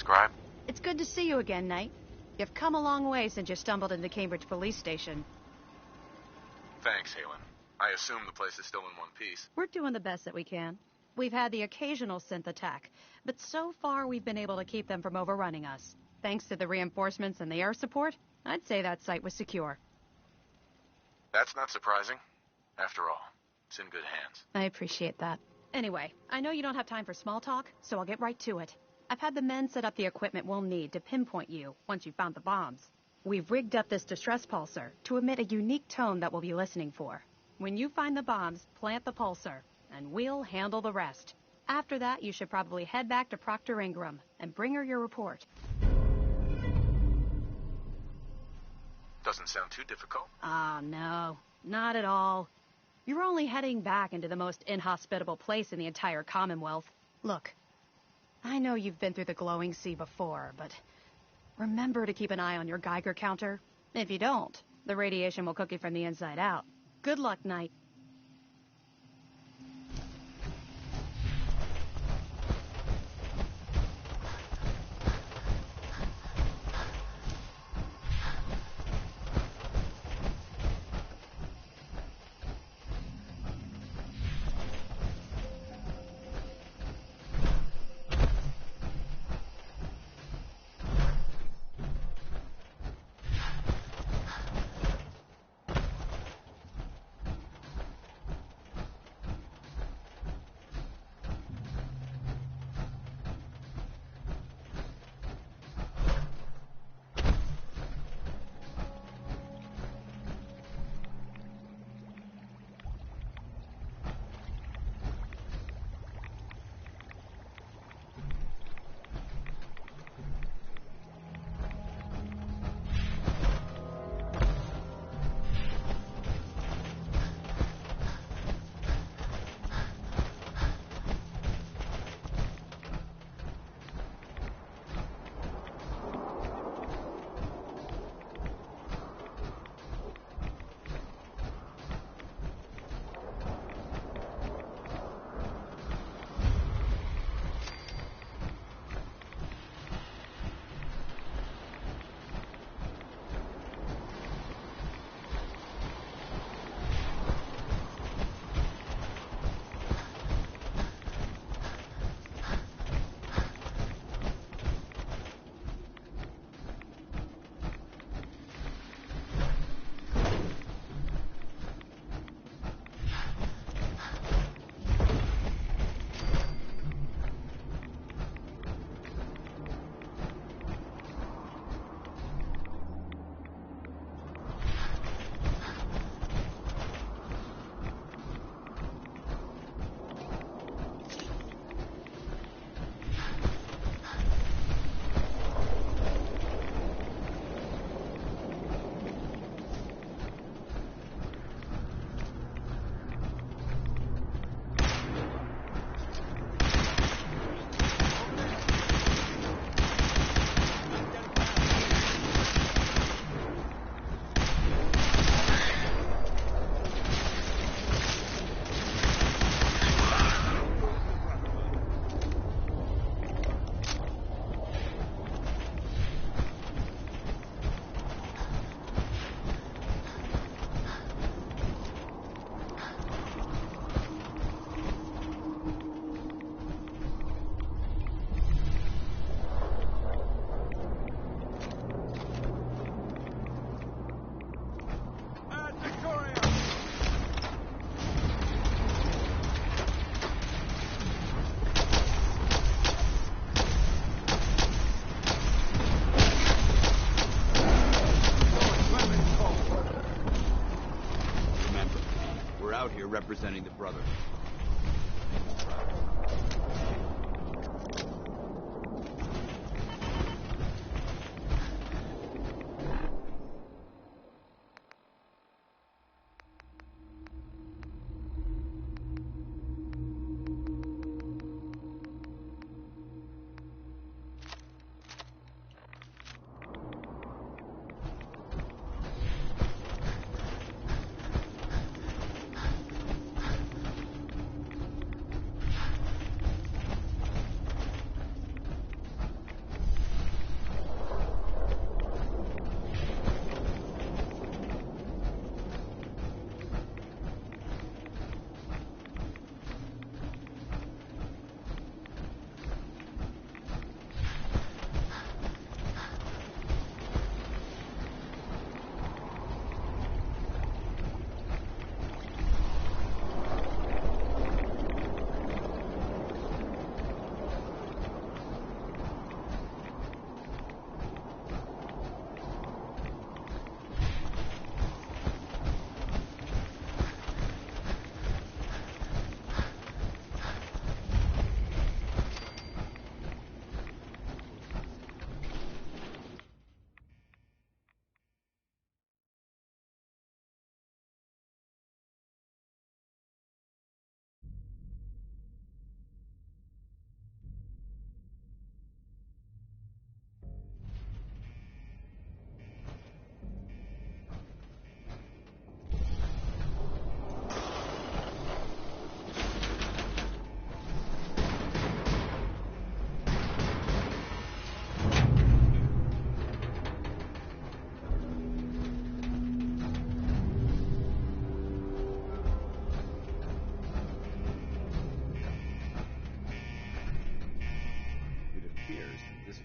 Scribe? It's good to see you again, Knight. You've come a long way since you stumbled into Cambridge Police Station. Thanks, Halen. I assume the place is still in one piece. We're doing the best that we can. We've had the occasional synth attack, but so far we've been able to keep them from overrunning us. Thanks to the reinforcements and the air support, I'd say that site was secure. That's not surprising. After all, it's in good hands. I appreciate that. Anyway, I know you don't have time for small talk, so I'll get right to it. I've had the men set up the equipment we'll need to pinpoint you once you've found the bombs. We've rigged up this distress pulsar to emit a unique tone that we'll be listening for. When you find the bombs, plant the pulsar, and we'll handle the rest. After that, you should probably head back to Proctor Ingram and bring her your report. Doesn't sound too difficult. Ah, no. Not at all. You're only heading back into the most inhospitable place in the entire Commonwealth. Look, I know you've been through the glowing sea before, but remember to keep an eye on your Geiger counter. If you don't, the radiation will cook you from the inside out. Good luck, Knight. We're out here representing the Brotherhood.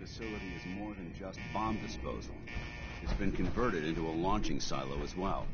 Facility is more than just bomb disposal. It's been converted into a launching silo as well.